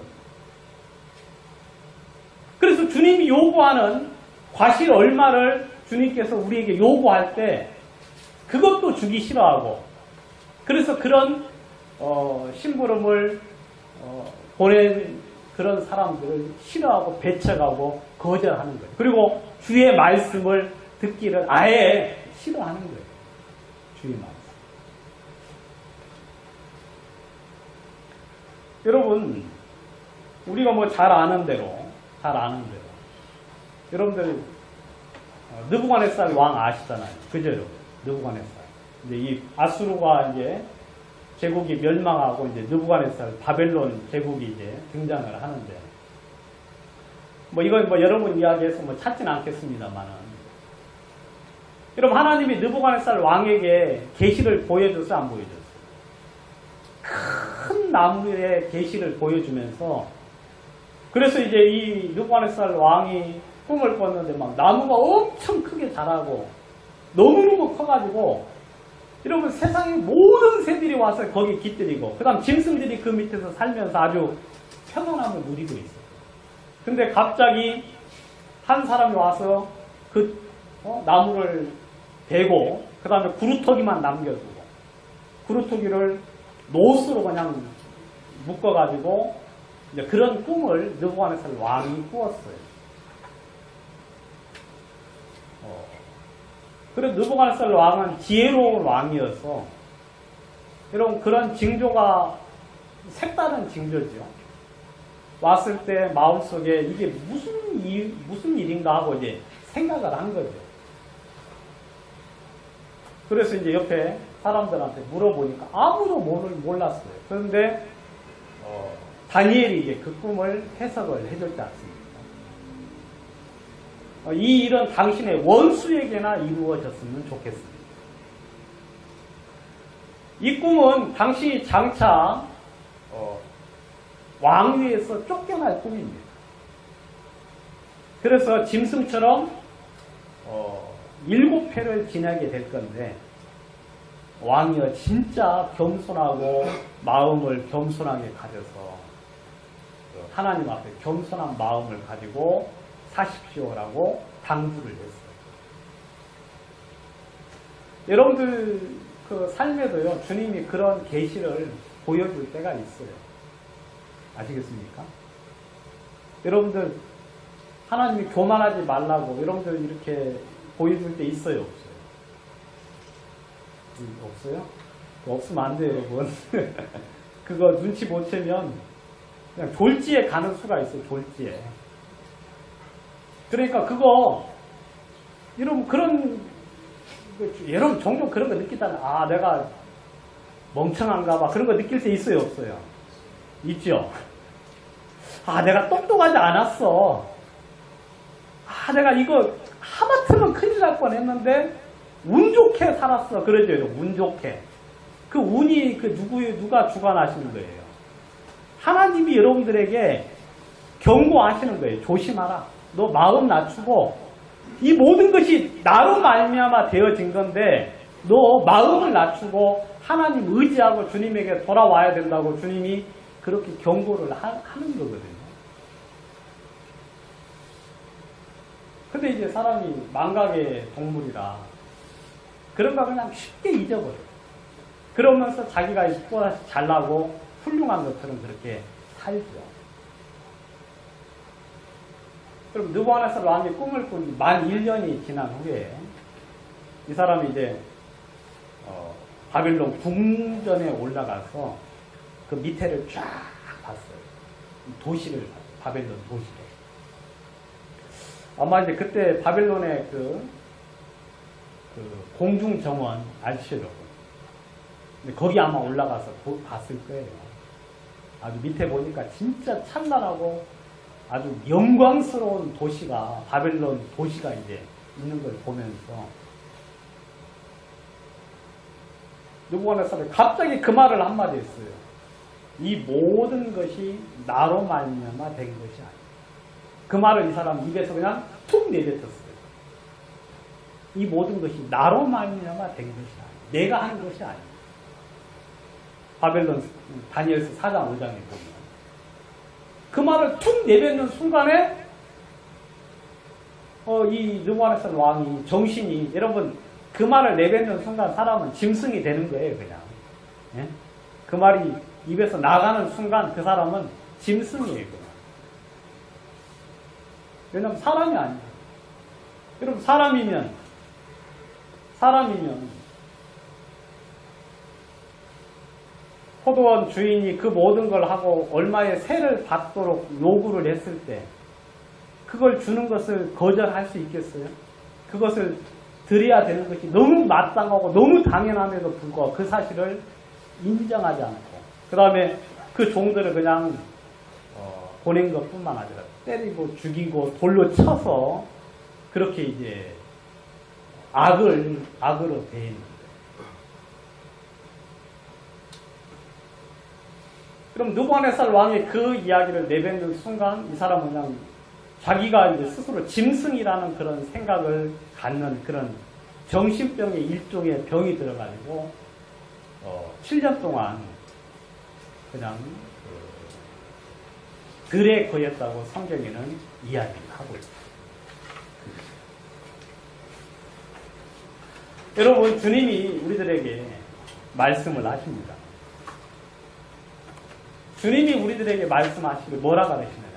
그래서 주님이 요구하는 과실 얼마를 주님께서 우리에게 요구할 때 그것도 주기 싫어하고 그래서 그런 심부름을 보낸 그런 사람들을 싫어하고 배척하고 거절하는 거예요. 그리고 주의 말씀을 듣기를 아예 싫어하는 거예요. 주의 말씀. 여러분 우리가 뭐 잘 아는 대로 여러분들 느부갓네살 왕 아시잖아요. 그죠 여러분? 느부갓네살. 이제 이 아수르가 이제 제국이 멸망하고 이제 느부갓네살 바벨론 제국이 이제 등장을 하는데 뭐 이건 뭐 여러분 이야기해서 뭐 찾진 않겠습니다만은 여러분 하나님이 느부갓네살 왕에게 계시를 보여줬어요, 안 보여줬어요? 큰 나무의 계시를 보여주면서 그래서 이제 이 느부갓네살 왕이 꿈을 꿨는데 막 나무가 엄청 크게 자라고 너무너무 커가지고 여러분 세상의 모든 새들이 와서 거기 깃들이고 그 다음 짐승들이 그 밑에서 살면서 아주 평안함을 누리고 있어요. 근데 갑자기 한 사람이 와서 그 나무를 베고 그 다음에 구루터기만 남겨두고 구루터기를 노스로 그냥 묶어가지고 이제 그런 꿈을 느부갓네살 왕이 꾸었어요. 그래서 느부갓네살 왕은 지혜로운 왕이어서 여러분 그런 징조가 색다른 징조죠. 왔을 때 마음속에 이게 무슨 일인가 하고 이제 생각을 한 거죠. 그래서 이제 옆에 사람들한테 물어보니까 아무도 몰랐어요. 그런데 다니엘이 이제 그 꿈을 해석을 해줬지 않습니까? 이 일은 당신의 원수에게나 이루어졌으면 좋겠습니다. 이 꿈은 당신이 장차 왕위에서 쫓겨날 꿈입니다. 그래서 짐승처럼 7회를 지나게 될 건데 왕이여 진짜 겸손하고 마음을 겸손하게 가져서 하나님 앞에 겸손한 마음을 가지고 사십시오라고 당부를 했어요. 여러분들 그 삶에도요 주님이 그런 계시를 보여줄 때가 있어요. 아시겠습니까? 여러분들 하나님이 교만하지 말라고 여러분들 이렇게 보여줄 때 있어요, 없어요? 없어요? 없으면 안 돼요, 여러분. 그거 눈치 못 채면 그냥 졸지에 가는 수가 있어요, 졸지에. 그러니까 그거 여러분 그런 여러분 종종 그런 거 느끼다가 아 내가 멍청한가 봐 그런 거 느낄 때 있어요, 없어요? 있죠? 아 내가 똑똑하지 않았어. 아 내가 이거 하마터면 큰일 날 뻔했는데 운 좋게 살았어. 그러죠, 운 좋게. 그 운이 누가 주관하시는 거예요? 하나님이 여러분들에게 경고하시는 거예요. 조심하라. 너 마음 낮추고 이 모든 것이 나로 말미암아 되어진 건데 너 마음을 낮추고 하나님 의지하고 주님에게 돌아와야 된다고 주님이 그렇게 경고를 하는 거거든요. 근데 이제 사람이 망각의 동물이라 그런 거 그냥 쉽게 잊어버려요. 그러면서 자기가 또다시 잘나고 훌륭한 것처럼 그렇게 살죠. 그럼 느부갓네살 왕이 꿈을 꾼 만 1년이 지난 후에 이 사람이 이제 바빌론 궁전에 올라가서 그 밑에를 쫙 봤어요. 도시를 봤어요. 바빌론 도시를. 아마 이제 그때 바빌론의 그 공중정원 아시죠? 근데 거기 아마 올라가서 봤을 거예요. 아주 밑에 보니까 진짜 찬란하고 아주 영광스러운 도시가 바벨론 도시가 이제 있는 걸 보면서 느부갓네살이 갑자기 그 말을 한마디 했어요. 이 모든 것이 나로 말미암아 된 것이 아니야. 그 말을 이 사람 입에서 그냥 툭 내뱉었어요. 이 모든 것이 나로 말미암아 된 것이 아니야. 내가 한 것이 아니야. 바벨론 다니엘서 4장 5장에 보면 그 말을 툭 내뱉는 순간에 이 느부갓네살 왕이 정신이 여러분 그 말을 내뱉는 순간 사람은 짐승이 되는 거예요. 그냥 예? 그 말이 입에서 나가는 순간 그 사람은 짐승이에요. 그냥. 왜냐하면 사람이 아니에요. 여러분 사람이면 포도원 주인이 그 모든 걸 하고 얼마의 세를 받도록 요구를 했을 때 그걸 주는 것을 거절할 수 있겠어요? 그것을 드려야 되는 것이 너무 마땅하고 너무 당연함에도 불구하고 그 사실을 인정하지 않고 그 다음에 그 종들을 그냥 보낸 것뿐만 아니라 때리고 죽이고 돌로 쳐서 그렇게 이제 악으로 대했는 거예요. 그럼 느부갓네살 왕이 그 이야기를 내뱉는 순간 이 사람은 그냥 자기가 이제 스스로 짐승이라는 그런 생각을 갖는 그런 정신병의 일종의 병이 들어가지고 7년 동안 그냥 들에 거였다고 성경에는 이야기를 하고 있습니다. 여러분 주님이 우리들에게 말씀을 하십니다. 주님이 우리들에게 말씀하시길 뭐라 그러시냐면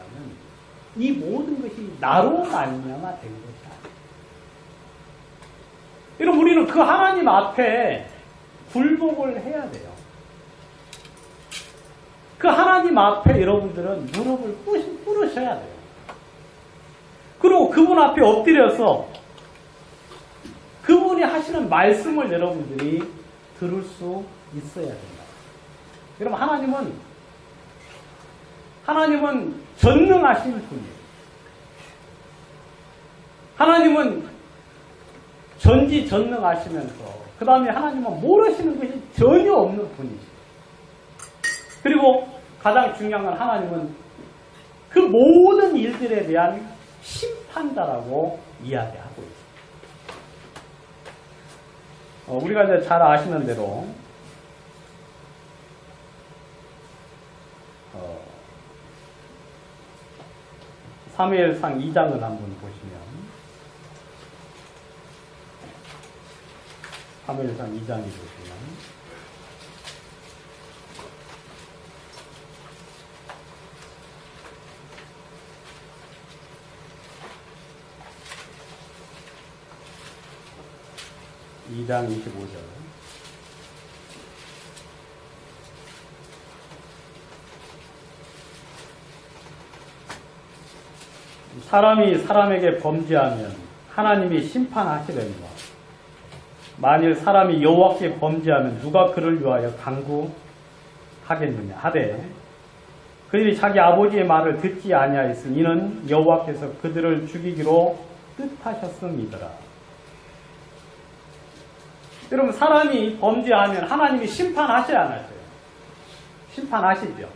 이 모든 것이 나로 말미암아 된 것이 아니에요. 여러분 우리는 그 하나님 앞에 굴복을 해야 돼요. 그 하나님 앞에 여러분들은 무릎을 꿇으셔야 돼요. 그리고 그분 앞에 엎드려서 그분이 하시는 말씀을 여러분들이 들을 수 있어야 된다. 여러분 하나님은 전능하신 분이에요. 하나님은 전지전능하시면서 그 다음에 하나님은 모르시는 것이 전혀 없는 분이시죠. 그리고 가장 중요한 건 하나님은 그 모든 일들에 대한 심판자라고 이야기하고 있습니다. 우리가 이제 잘 아시는 대로 사무엘상 2장을 한번 보시면 사무엘상 2장에 보시면 2장 25절. 사람이 사람에게 범죄하면 하나님이 심판하시려니와 만일 사람이 여호와께 범죄하면 누가 그를 위하여 강구하겠느냐 하되 그들이 자기 아버지의 말을 듣지 아니하였으니 이는 여호와께서 그들을 죽이기로 뜻하셨음이더라. 여러분 사람이 범죄하면 하나님이 심판하셔야 하나요? 심판하시죠.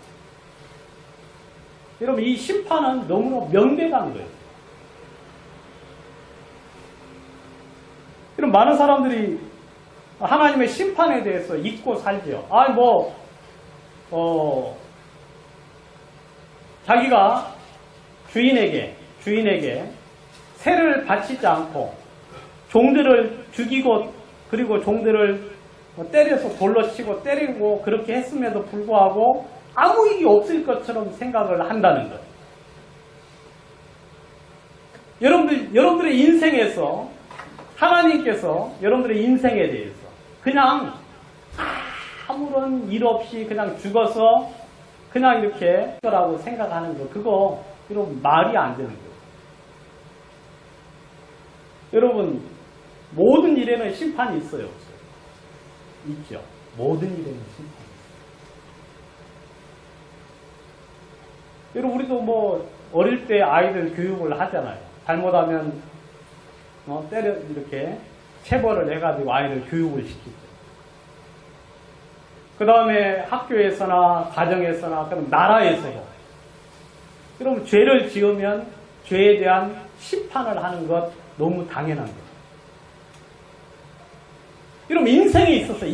여러분 이 심판은 너무나 명백한 거예요. 여러분 많은 사람들이 하나님의 심판에 대해서 잊고 살죠. 자기가 주인에게 세를 바치지 않고 종들을 죽이고 그리고 종들을 때려서 돌로 치고 때리고 그렇게 했음에도 불구하고 아무 일이 없을 것처럼 생각을 한다는 것. 여러분들의 인생에서 하나님께서 여러분들의 인생에 대해서 그냥 아무런 일 없이 그냥 죽어서 그냥 이렇게 라고 생각하는 거 그거 여러분 말이 안 되는 거예요. 여러분 모든 일에는 심판이 있어요, 없어요? 있죠. 모든 일에는 심판이 있어요. 여러분 우리도 어릴 때 아이들 교육을 하잖아요. 잘못하면 때려 이렇게 체벌을 해가지고 아이를 교육을 시키죠. 그 다음에 학교에서나 가정에서나 그럼 나라에서도 여러분 죄를 지으면 죄에 대한 심판을 하는 것 너무 당연한 거예요. 여러분 인생에 있어서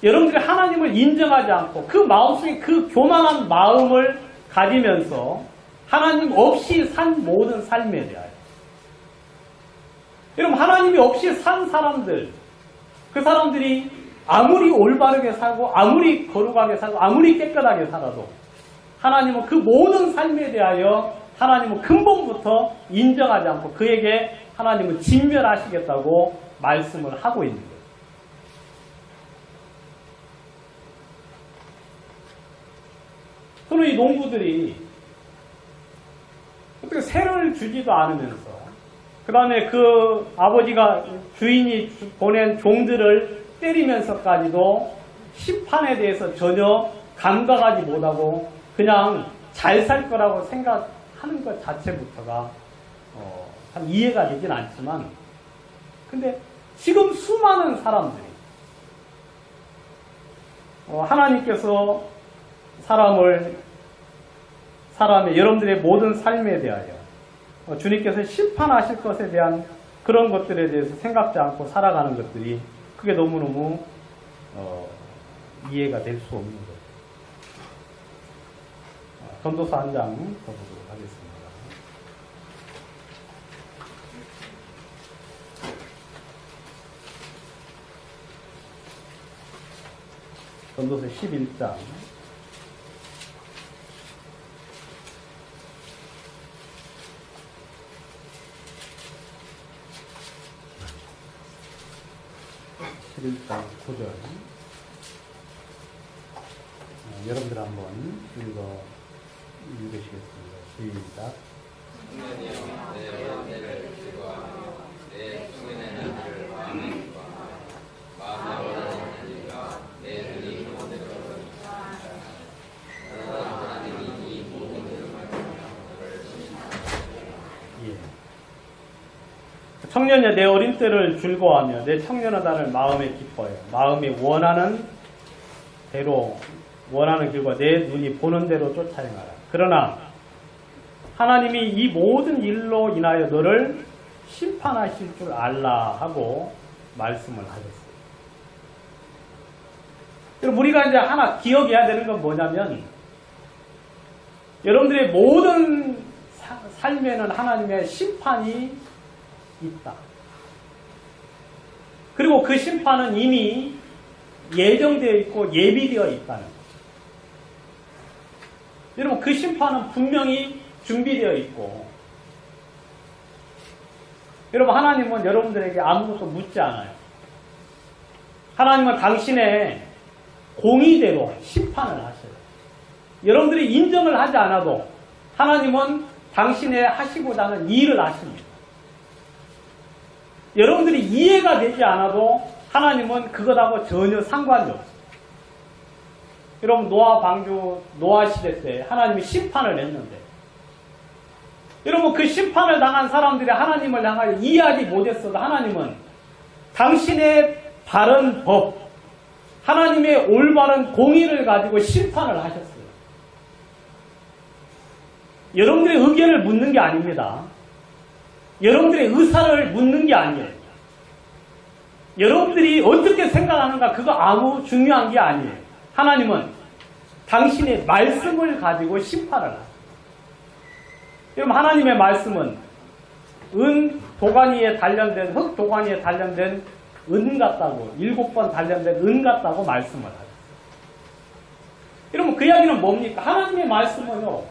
여러분들이 하나님을 인정하지 않고 그 마음속에 그 교만한 마음을 가지면서 하나님 없이 산 모든 삶에 대하여 여러분 하나님이 없이 산 사람들 그 사람들이 아무리 올바르게 살고 아무리 거룩하게 살고 아무리 깨끗하게 살아도 하나님은 그 모든 삶에 대하여 하나님은 근본부터 인정하지 않고 그에게 하나님은 진멸하시겠다고 말씀을 하고 있는 거예요. 그럼 이 농부들이 어떻게 세를 주지도 않으면서 그 다음에 그 아버지가 주인이 보낸 종들을 때리면서까지도 심판에 대해서 전혀 감각하지 못하고 그냥 잘 살 거라고 생각하는 것 자체부터가 참 이해가 되진 않지만 근데 지금 수많은 사람들이 하나님께서 사람의 여러분들의 모든 삶에 대하여 주님께서 심판하실 것에 대한 그런 것들에 대해서 생각지 않고 살아가는 것들이 그게 너무너무 이해가 될 수 없는 거예요. 전도서 한 장 더 보도록 하겠습니다. 전도서 11장 7장 9절. 여러분들 한번 읽으시겠습니다. 시작. 청년이여 내 어린애를 즐거워하며 내 청년의 날들을 마음에 기뻐하며 마음에 원하는 날이가 내 눈이 그대로 나는 하나님이 이 모든 일을 말하며 너를 칭찬하시리라. 예. 청년이여 내 어린 때를 즐거워하며 내 청년의 날을 마음에 기뻐요. 마음이 원하는 대로 원하는 길과 내 눈이 보는 대로 쫓아 행하라. 그러나 하나님이 이 모든 일로 인하여 너를 심판하실 줄 알라 하고 말씀을 하셨어요. 그럼 우리가 이제 하나 기억해야 되는 건 뭐냐면 여러분들의 모든 삶에는 하나님의 심판이 있다. 그리고 그 심판은 이미 예정되어 있고 예비되어 있다는 거예요. 여러분 그 심판은 분명히 준비되어 있고 여러분 하나님은 여러분들에게 아무것도 묻지 않아요. 하나님은 당신의 공의대로 심판을 하셔요. 여러분들이 인정을 하지 않아도 하나님은 당신의 하시고자 하는 일을 하십니다. 여러분들이 이해가 되지 않아도 하나님은 그것하고 전혀 상관이 없어요. 여러분 노아 방주 노아 시대 때 하나님이 심판을 했는데 여러분 그 심판을 당한 사람들이 하나님을 향하여 이해하지 못했어도 하나님은 당신의 바른 법 하나님의 올바른 공의를 가지고 심판을 하셨어요. 여러분들의 의견을 묻는 게 아닙니다. 여러분들의 의사를 묻는 게 아니에요. 여러분들이 어떻게 생각하는가 그거 아무 중요한 게 아니에요. 하나님은 당신의 말씀을 가지고 심판을 하세요. 여러분 하나님의 말씀은 은 도가니에 단련된 흙 도가니에 단련된 은 같다고 7번 단련된 은 같다고 말씀을 하세요. 여러분 그 이야기는 뭡니까? 하나님의 말씀은요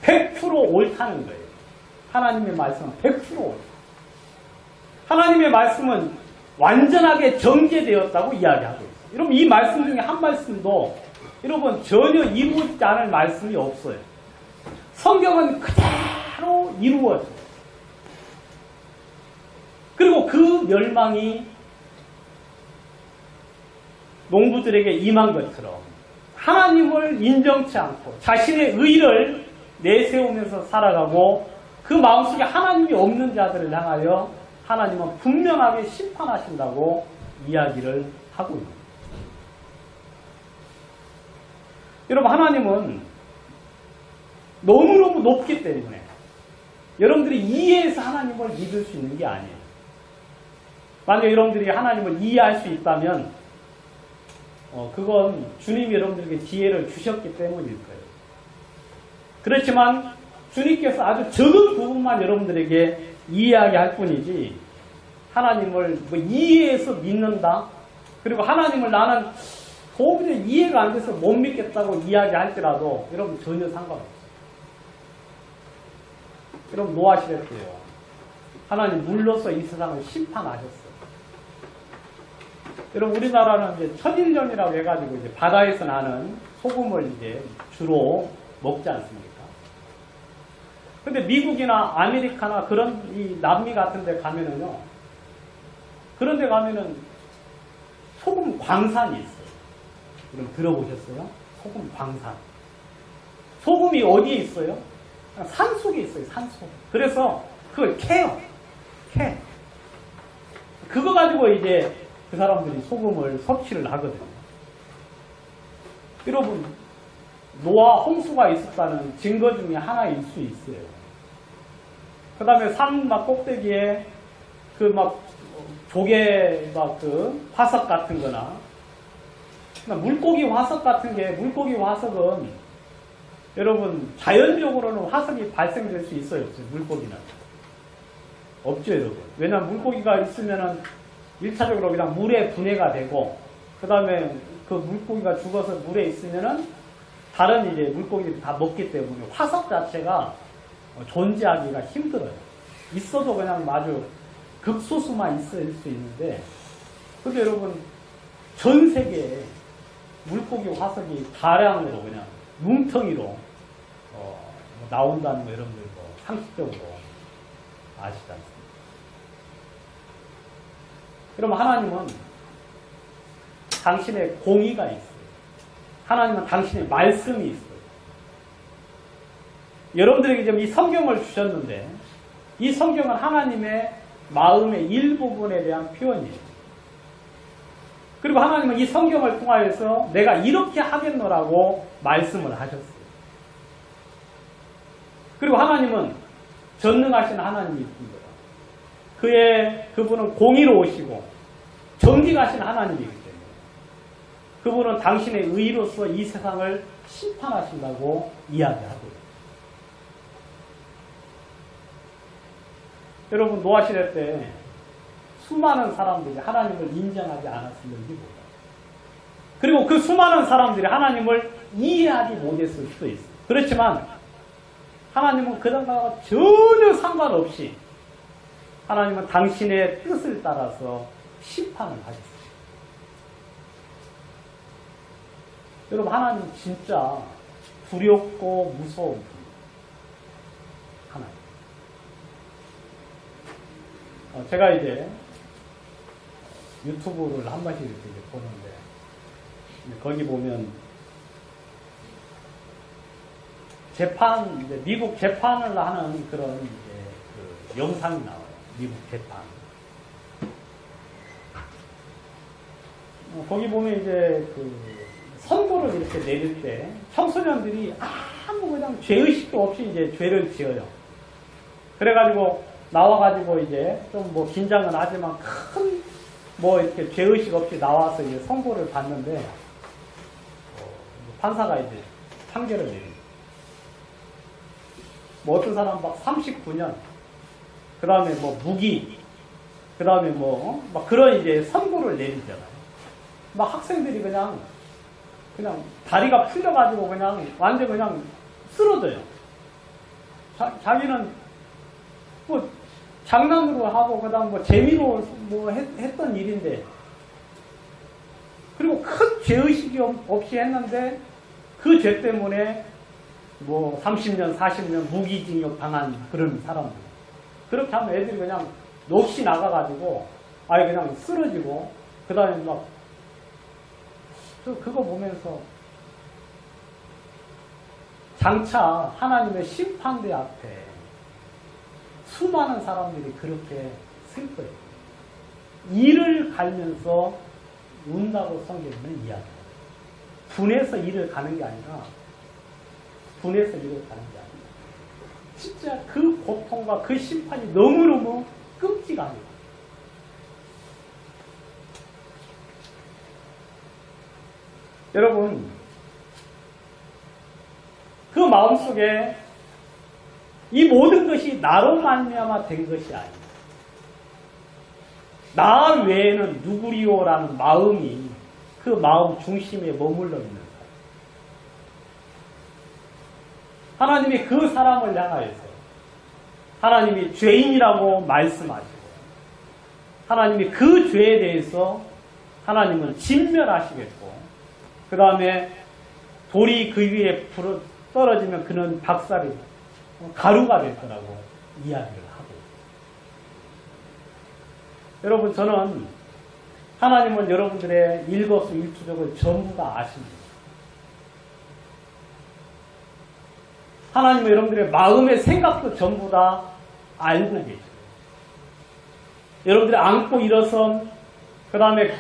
100% 옳다는 거예요. 하나님의 말씀은 100% 옳다. 하나님의 말씀은 완전하게 정제되었다고 이야기하고 있어요. 여러분 이 말씀 중에 한 말씀도 여러분 전혀 이루어지지 않을 말씀이 없어요. 성경은 그대로 이루어져요. 그리고 그 멸망이 농부들에게 임한 것처럼 하나님을 인정치 않고 자신의 의를 내세우면서 살아가고 그 마음속에 하나님이 없는 자들을 향하여 하나님은 분명하게 심판하신다고 이야기를 하고 있습니다. 여러분 하나님은 너무너무 높기 때문에 여러분들이 이해해서 하나님을 믿을 수 있는 게 아니에요. 만약 여러분들이 하나님을 이해할 수 있다면 그건 주님이 여러분들에게 지혜를 주셨기 때문일 거예요. 그렇지만 주님께서 아주 적은 부분만 여러분들에게 이해하게 할 뿐이지 하나님을 이해해서 믿는다. 그리고 하나님을 나는 도무지 이해가 안 돼서 못 믿겠다고 이야기할지라도 여러분 전혀 상관없어요. 여러분 노아 시대 때요. 하나님 물로서 이 세상을 심판하셨어요. 여러분 우리나라는 이제 천일염이라고 해가지고 이제 바다에서 나는 소금을 이제 주로 먹지 않습니까? 근데 미국이나 아메리카나 그런 이 남미 같은 데 가면은요. 그런 데 가면은 소금 광산이 있어요. 여러분 들어보셨어요? 소금 광산. 소금이 어디에 있어요? 산속에 있어요. 산속. 그래서 그걸 캐요. 캐. 그거 가지고 이제 그 사람들이 소금을 섭취를 하거든요. 여러분 노아 홍수가 있었다는 증거 중에 하나일 수 있어요. 그 다음에 산 막 꼭대기에 그 막 조개 막 그 화석 같은 거나 물고기 화석 같은 게 물고기 화석은 여러분 자연적으로는 화석이 발생될 수 있어요? 없어요? 물고기는 없죠 여러분. 왜냐하면 물고기가 있으면은 1차적으로 그냥 물에 분해가 되고 그 다음에 그 물고기가 죽어서 물에 있으면은 다른 이제 물고기들이 다 먹기 때문에 화석 자체가 존재하기가 힘들어요. 있어도 그냥 아주 극소수만 있을 수 있는데 근데 여러분 전 세계에 물고기 화석이 다량으로 그냥 뭉텅이로 나온다는 거 여러분들 상식적으로 아시지 않습니까? 그럼 하나님은 당신의 공의가 있어요. 하나님은 당신의 말씀이 있어요. 여러분들에게 지금 이 성경을 주셨는데 이 성경은 하나님의 마음의 일부분에 대한 표현이에요. 그리고 하나님은 이 성경을 통하여서 내가 이렇게 하겠노라고 말씀을 하셨어요. 그리고 하나님은 전능하신 하나님이십니다. 그분은 공의로우시고 정직하신 하나님이기 때문에 그분은 당신의 의로서 이 세상을 심판하신다고 이야기하고요. 여러분 노아 시대 때 수많은 사람들이 하나님을 인정하지 않았을는지 몰라요. 그리고 그 수많은 사람들이 하나님을 이해하지 못했을 수도 있어요. 그렇지만 하나님은 그들과 전혀 상관없이 하나님은 당신의 뜻을 따라서 심판을 하셨어요. 여러분 하나님 진짜 두렵고 무서운 분이에요. 하나님. 제가 이제 유튜브를 한 번씩 이렇게 보는데 거기 보면 미국 재판을 하는 그런 이제 영상이 나와요. 미국 재판. 거기 보면 이제 선고를 이렇게 내릴 때 청소년들이 아무 그냥 죄의식도 없이 이제 죄를 지어요. 그래가지고 나와가지고 이제 좀 뭐 긴장은 하지만 큰 이렇게 죄의식 없이 나와서 이제 선고를 받는데 판사가 이제 판결을 내립니다. 어떤 사람은 막 39년, 그 다음에 무기, 그 다음에 막 그런 이제 선고를 내리잖아요. 막 학생들이 그냥 다리가 풀려가지고 완전 그냥 쓰러져요. 자기는 장난으로 하고 그다음 재미로 했던 일인데 그리고 큰 죄의식이 없이 했는데 그 죄 때문에 30년, 40년 무기징역 당한 그런 사람들. 그렇게 하면 애들이 그냥 넋이 나가가지고 아예 그냥 쓰러지고 그 다음에 그거 보면서 장차 하나님의 심판대 앞에 수많은 사람들이 그렇게 쓸 거예요. 이를 갈면서 운다고 성경은 이야기해요. 분해서 이를 가는 게 아니라 분해서 이를 가는 게 아니라 진짜 그 고통과 그 심판이 너무너무 끔찍합니다. 여러분 그 마음속에 이 모든 것이 나로 말미암아 된 것이 아닙니다. 나 외에는 누구리요라는 마음이 그 마음 중심에 머물러 있는 사람. 하나님이 그 사람을 향하여서 하나님이 죄인이라고 말씀하시고 하나님이 그 죄에 대해서 하나님은 진멸하시겠고 그 다음에 돌이 그 위에 떨어지면 그는 박살이 가루가 될 거라고 이야기를 하고 여러분 저는 하나님은 여러분들의 일거수일투족을 전부 다 아십니다. 하나님은 여러분들의 마음의 생각도 전부 다 알고 계십니다. 여러분들이 앉고 일어선 그 다음에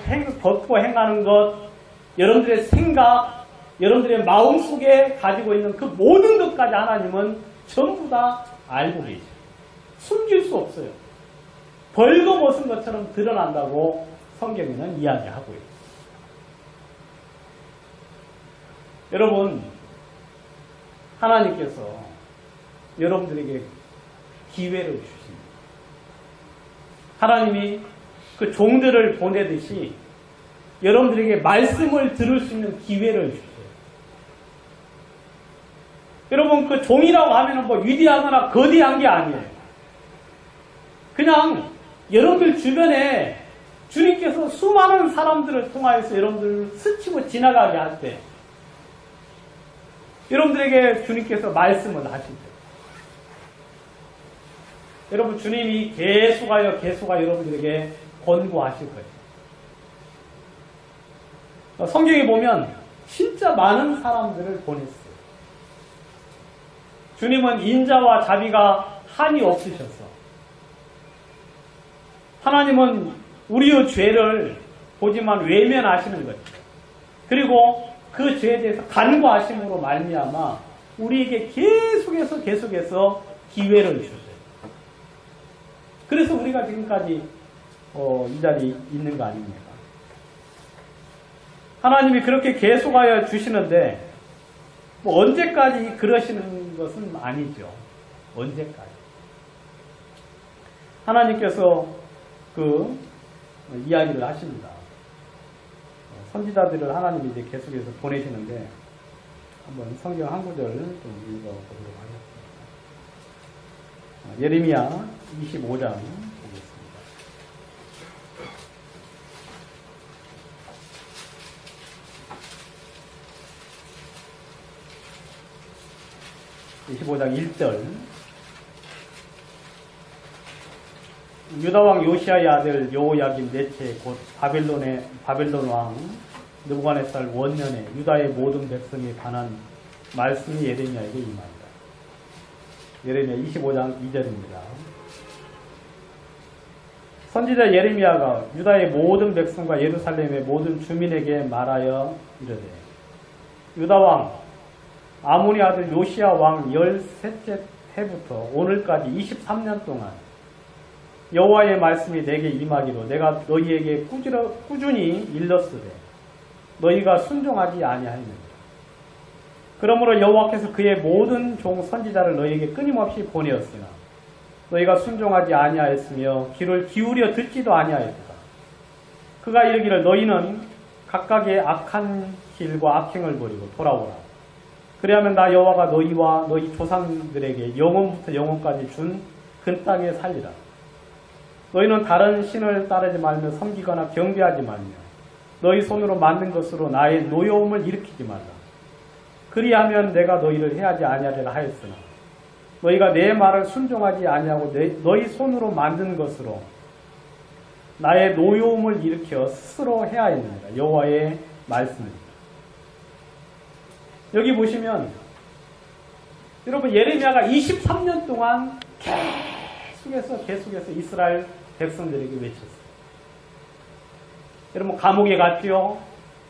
걷고 행하는 것 여러분들의 생각 여러분들의 마음속에 가지고 있는 그 모든 것까지 하나님은 전부 다 알고 계십니다. 숨길 수 없어요. 벌거벗은 것처럼 드러난다고 성경에는 이야기하고 있습니다. 여러분 하나님께서 여러분들에게 기회를 주십니다. 하나님이 그 종들을 보내듯이 여러분들에게 말씀을 들을 수 있는 기회를 주세요. 여러분 그 종이라고 하면 위대하거나 거대한 게 아니에요. 그냥 여러분들 주변에 주님께서 수많은 사람들을 통하여서 여러분들을 스치고 지나가게 할 때, 여러분들에게 주님께서 말씀을 하실 때, 여러분 주님이 계속하여 여러분들에게 권고하실 거예요. 성경에 보면 진짜 많은 사람들을 보냈어요. 주님은 인자와 자비가 한이 없으셔서, 하나님은 우리의 죄를 보지만 외면하시는 거예요. 그리고 그 죄에 대해서 간구하심으로 말미암아 우리에게 계속해서 기회를 주세요. 그래서 우리가 지금까지 이 자리에 있는 거 아닙니까? 하나님이 그렇게 계속하여 주시는데 뭐 언제까지 그러시는 것은 아니죠. 언제까지. 하나님께서 그 이야기를 하십니다. 선지자들을 하나님이 이제 계속해서 보내시는데 한번 성경 한 구절을 좀 읽어보도록 하겠습니다. 예레미야 25장 보겠습니다. 25장 1절. 유다왕 요시아의 아들 여호야김 넷째 곧 바벨론 왕 느부갓네살 원년에 유다의 모든 백성에 관한 말씀이 예레미야에게 임한다. 예레미야 25장 2절입니다. 선지자 예레미야가 유다의 모든 백성과 예루살렘의 모든 주민에게 말하여 이르되, 유다왕 아몬의 아들 요시야 왕 13째 해부터 오늘까지 23년 동안 여호와의 말씀이 내게 임하기로 내가 너희에게 꾸준히 일렀으되 너희가 순종하지 아니하였느니라. 그러므로 여호와께서 그의 모든 종 선지자를 너희에게 끊임없이 보내었으나 너희가 순종하지 아니하였으며 귀를 기울여 듣지도 아니하였다. 그가 이르기를 너희는 각각의 악한 길과 악행을 버리고 돌아오라. 그리하면 나 여호와가 너희와 너희 조상들에게 영원부터 영원까지 준 그 땅에 살리라. 너희는 다른 신을 따르지 말며 섬기거나 경배하지 말며 너희 손으로 만든 것으로 나의 노여움을 일으키지 말라. 그리하면 내가 너희를 해하지 아니하리라 하였으나 너희가 내 말을 순종하지 아니하고 너희 손으로 만든 것으로 나의 노여움을 일으켜 스스로 해하였느니라. 여호와의 말씀입니다. 여기 보시면 여러분 예레미야가 23년 동안 계속해서 이스라엘 백성들에게 외쳤어요. 여러분 감옥에 갔죠.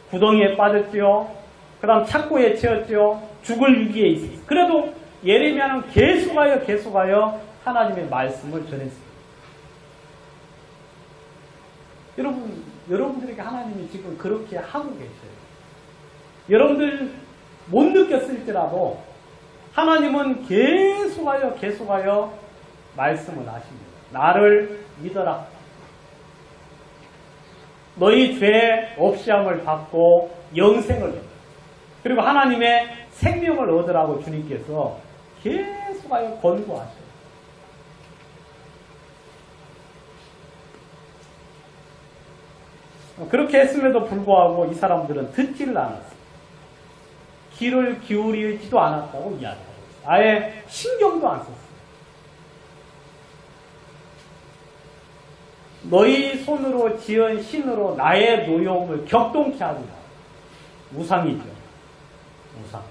구덩이에 빠졌죠. 그 다음 착고에 채웠죠. 죽을 위기에 있었어요. 그래도 예레미야는 계속하여 하나님의 말씀을 전했어요. 여러분들에게 하나님이 지금 그렇게 하고 계셔요. 여러분들 못 느꼈을지라도 하나님은 계속하여 말씀을 하십니다. 나를 믿어라. 너희 죄 없이함을 받고 영생을 얻어. 그리고 하나님의 생명을 얻으라고 주님께서 계속하여 권고하셔요. 그렇게 했음에도 불구하고 이 사람들은 듣지를 않았어요. 귀를 기울이지도 않았다고 이야기하고 있어요. 아예 신경도 안 썼어요. 너희 손으로 지은 신으로 나의 노여움을 격동케 하리라. 우상이죠. 우상.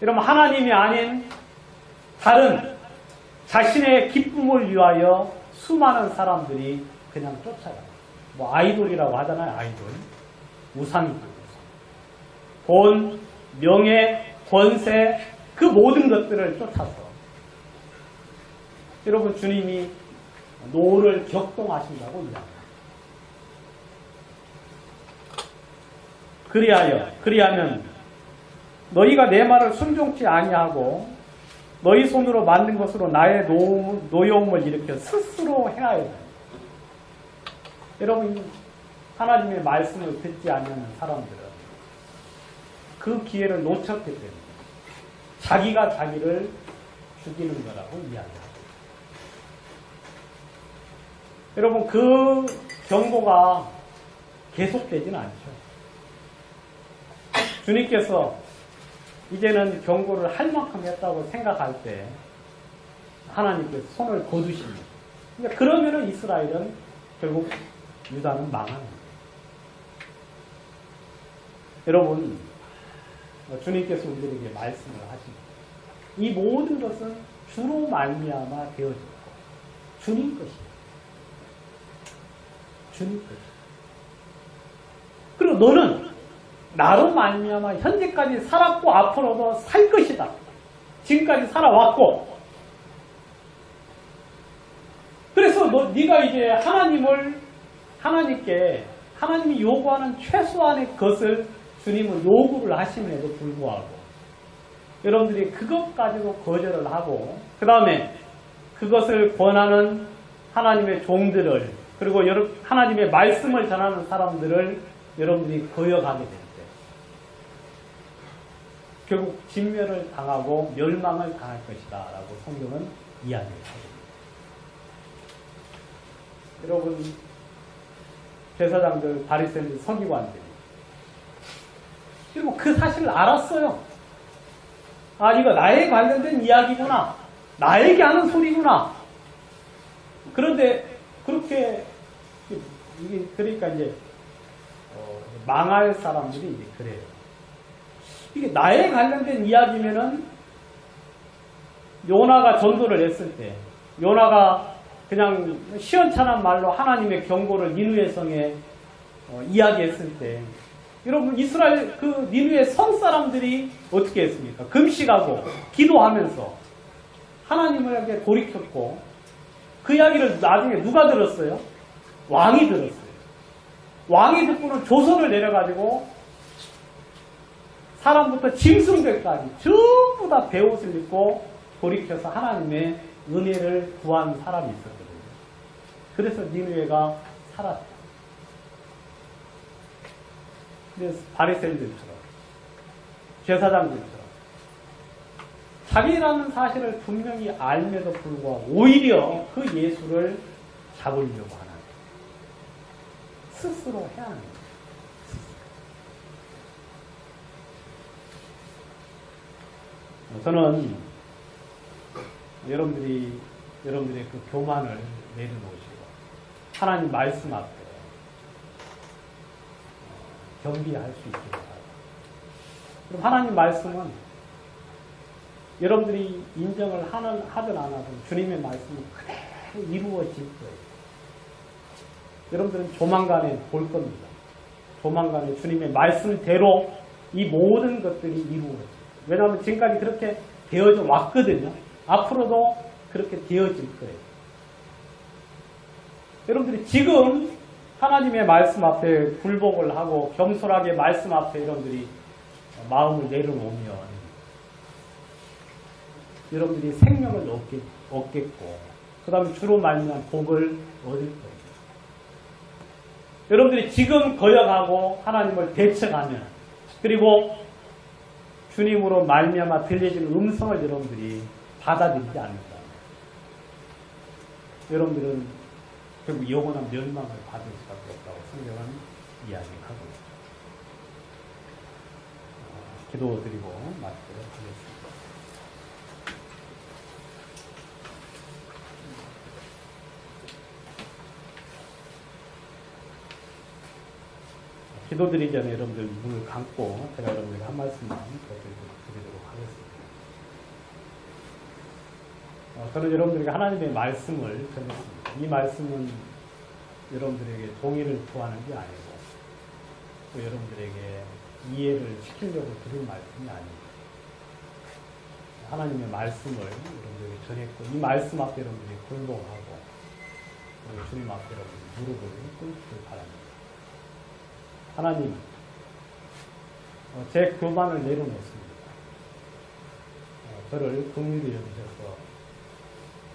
여러분 하나님이 아닌 다른 자신의 기쁨을 위하여 수많은 사람들이 그냥 쫓아가요. 뭐 아이돌이라고 하잖아요. 아이돌. 우상이죠. 돈, 명예, 권세 그 모든 것들을 쫓아서 여러분 주님이 노를 격동하신다고 이야기합니다. 그리하면 너희가 내 말을 순종치 아니하고 너희 손으로 만든 것으로 나의 노여움을 일으켜 스스로 해야 해요. 여러분 하나님의 말씀을 듣지 않는 사람들은 그 기회를 놓쳤기 때문에 자기가 자기를 죽이는 거라고 이야기합니다. 여러분, 그 경고가 계속되지는 않죠. 주님께서 이제는 경고를 할 만큼 했다고 생각할 때 하나님께서 손을 거두십니다. 그러니까 그러면은 이스라엘은 결국 유다는 망하는 거예요. 여러분, 주님께서 우리에게 말씀을 하십니다. 이 모든 것은 주로 말미암아 되어졌고 주님 것이다. 주님 것이다. 그리고 너는 나로 말미암아 현재까지 살았고 앞으로도 살 것이다. 지금까지 살아왔고, 그래서 네가 이제 하나님이 요구하는 최소한의 것을 주님은 요구를 하심에도 불구하고 여러분들이 그것까지도 거절을 하고, 그 다음에 그것을 권하는 하나님의 종들을, 그리고 하나님의 말씀을 전하는 사람들을 여러분들이 거역하게 될 때 결국 진멸을 당하고 멸망을 당할 것이다 라고 성경은 이야기를 합니다. 여러분, 제사장들, 바리새인들, 서기관들이 그리고 그 사실을 알았어요. 아, 이거 나에 관련된 이야기구나. 나에게 하는 소리구나. 그런데 그렇게 이게 그러니까 이제 망할 사람들이 이제 그래요. 이게 나에 관련된 이야기면은 요나가 전도를 했을 때 요나가 그냥 시원찮은 말로 하나님의 경고를 니느웨 성에 이야기했을 때 여러분, 이스라엘 그 니느웨 성 사람들이 어떻게 했습니까? 금식하고 기도하면서 하나님에게 돌이켰고, 그 이야기를 나중에 누가 들었어요? 왕이 들었어요. 왕이 듣고는 조서를 내려가지고 사람부터 짐승들까지 전부 다 베옷을 입고 돌이켜서 하나님의 은혜를 구한 사람이 있었거든요. 그래서 니느웨가 살았다. 그래서 바리새인들처럼, 제사장들처럼 자기라는 사실을 분명히 알면서 불구하고 오히려 그 예수를 잡으려고 하는 거예요. 스스로 해야 하는 거예요. 저는 여러분들의 그 교만을 내려놓으시고 하나님 말씀 앞에 겸비할 수 있게 바랍니다. 그럼 하나님 말씀은 여러분들이 인정을 하든 안 하든 주님의 말씀은 그대로 이루어질 거예요. 여러분들은 조만간에 볼 겁니다. 조만간에 주님의 말씀대로 이 모든 것들이 이루어져요. 왜냐하면 지금까지 그렇게 되어져 왔거든요. 앞으로도 그렇게 되어질 거예요. 여러분들이 지금 하나님의 말씀 앞에 굴복을 하고 겸손하게 말씀 앞에 여러분들이 마음을 내려놓으면 여러분들이 생명을 얻겠고, 그 다음에 주로 말미암은 복을 얻을 거예요. 여러분들이 지금 거역하고 하나님을 대적하면, 그리고 주님으로 말미암아 들려지는 음성을 여러분들이 받아들이지 않는다. 여러분들은 결국 영원한 멸망을 받을 수밖에 없다고 성경은 이야기하고 있습니다. 기도드리고 마치도록 하겠습니다. 기도드리기 전에 여러분들 눈을 감고 제가 여러분에게 한 말씀만 드리도록 하겠습니다. 저는 여러분들에게 하나님의 말씀을 전했습니다. 이 말씀은 여러분들에게 동의를 구하는 게 아니고 또 여러분들에게 이해를 시키려고 드린 말씀이 아닙니다. 하나님의 말씀을 여러분들에게 전했고, 이 말씀 앞에 여러분들이 굴복하고 주님 앞에 여러분들이 무릎을 꿇기를 바랍니다. 하나님, 제 교만을 내려놓습니다. 저를 긍휼히 여기셔서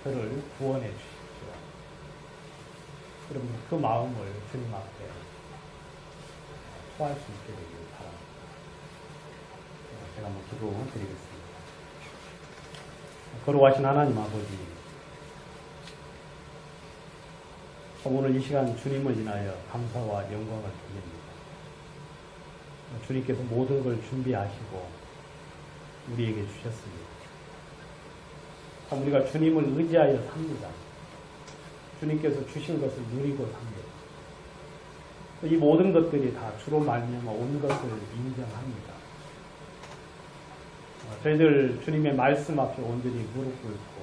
저를 구원해 주십시오. 여러분, 그 마음을 주님 앞에 토할 수 있게 되기를 바랍니다. 제가 한번 기도드리겠습니다. 거룩하신 하나님 아버지, 오늘 이 시간 주님을 인하여 감사와 영광을 드립니다. 주님께서 모든 걸 준비하시고 우리에게 주셨습니다. 참 우리가 주님을 의지하여 삽니다. 주님께서 주신 것을 누리고 삽니다. 이 모든 것들이 다 주로 말미암아 온 것을 인정합니다. 저희들 주님의 말씀 앞에 온전히 무릎 꿇고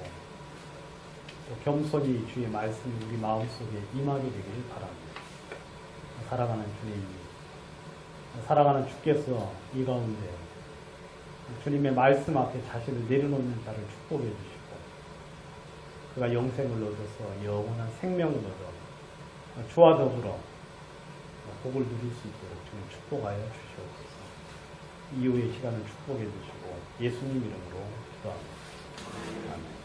또 겸손히 주의 말씀이 우리 마음속에 임하게 되길 바랍니다. 살아가는 주님, 살아가는 주께서 이 가운데 주님의 말씀 앞에 자신을 내려놓는 자를 축복해 주시고 그가 영생을 얻어서 영원한 생명을 얻어 주와 더불어 복을 누릴 수 있도록 주님 축복하여 주시옵소서. 이후의 시간을 축복해 주시고 예수님 이름으로 기도합니다. 아멘.